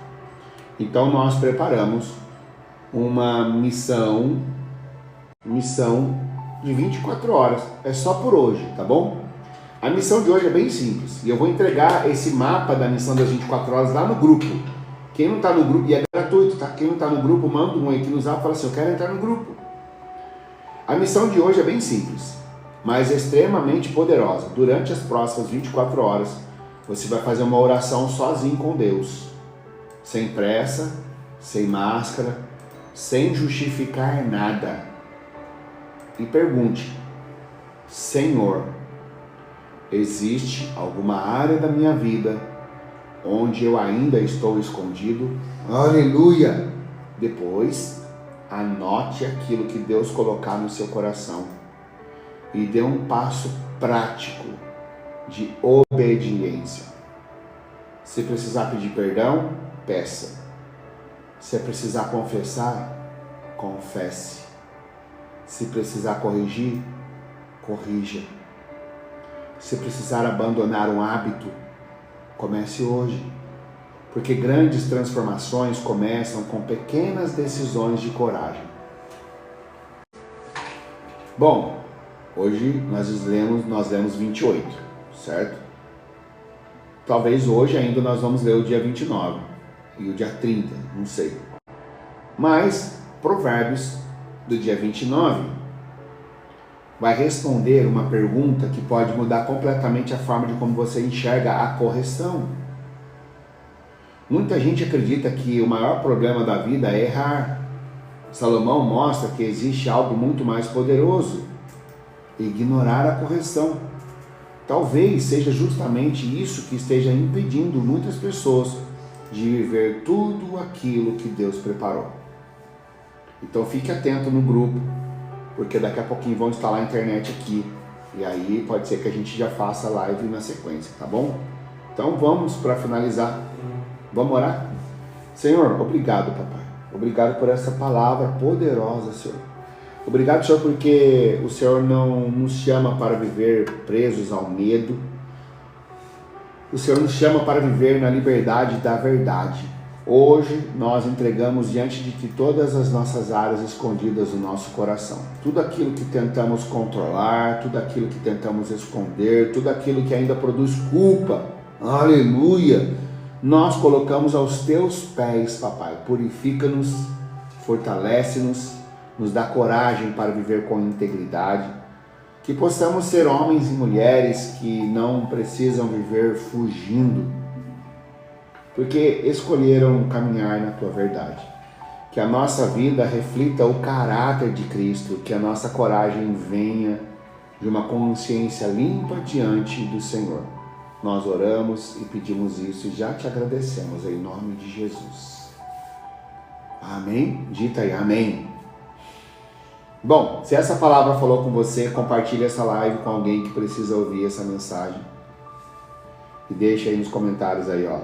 Então nós preparamos uma missão de 24 horas. É só por hoje, tá bom? A missão de hoje é bem simples. E eu vou entregar esse mapa da missão das 24 horas lá no grupo. Quem não está no grupo, e é gratuito, tá? Quem não está no grupo, manda um aqui no zap e fala assim, eu quero entrar no grupo. A missão de hoje é bem simples, mas extremamente poderosa. Durante as próximas 24 horas, você vai fazer uma oração sozinho com Deus. Sem pressa, sem máscara, sem justificar nada. E pergunte, Senhor, existe alguma área da minha vida onde eu ainda estou escondido? Aleluia! Depois, anote aquilo que Deus colocar no seu coração e dê um passo prático de obediência. Se precisar pedir perdão, peça. Se precisar confessar, confesse. Se precisar corrigir, corrija. Se precisar abandonar um hábito, comece hoje. Porque grandes transformações começam com pequenas decisões de coragem. Bom, hoje nós lemos 28, certo? Talvez hoje ainda nós vamos ler o dia 29 e o dia 30, não sei. Mas Provérbios do dia 29 vai responder uma pergunta que pode mudar completamente a forma de como você enxerga a correção. Muita gente acredita que o maior problema da vida é errar. Salomão mostra que existe algo muito mais poderoso: ignorar a correção. Talvez seja justamente isso que esteja impedindo muitas pessoas de viver tudo aquilo que Deus preparou. Então fique atento no grupo, porque daqui a pouquinho vão instalar a internet aqui. E aí pode ser que a gente já faça live na sequência, tá bom? Então vamos para finalizar. Vamos orar? Senhor, obrigado, papai. Obrigado por essa palavra poderosa, Senhor. Obrigado, Senhor, porque o Senhor não nos chama para viver presos ao medo. O Senhor nos chama para viver na liberdade da verdade. Hoje nós entregamos diante de Ti todas as nossas áreas escondidas no nosso coração. Tudo aquilo que tentamos controlar, tudo aquilo que tentamos esconder, tudo aquilo que ainda produz culpa. Aleluia! Nós colocamos aos Teus pés, papai. Purifica-nos, fortalece-nos, nos dá coragem para viver com integridade. Que possamos ser homens e mulheres que não precisam viver fugindo, porque escolheram caminhar na Tua verdade. Que a nossa vida reflita o caráter de Cristo, que a nossa coragem venha de uma consciência limpa diante do Senhor. Nós oramos e pedimos isso e já Te agradecemos em nome de Jesus. Amém? Dita aí, amém. Bom, se essa palavra falou com você, compartilhe essa live com alguém que precisa ouvir essa mensagem. E deixa aí nos comentários aí, ó.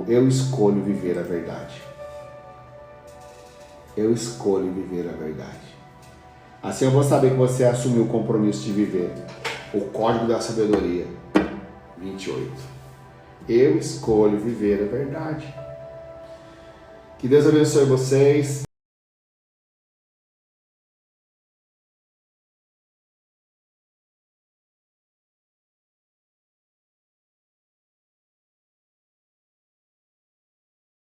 Eu escolho viver a verdade. Eu escolho viver a verdade. Assim eu vou saber que você assumiu o compromisso de viver o código da sabedoria 28. Eu escolho viver a verdade. Que Deus abençoe vocês.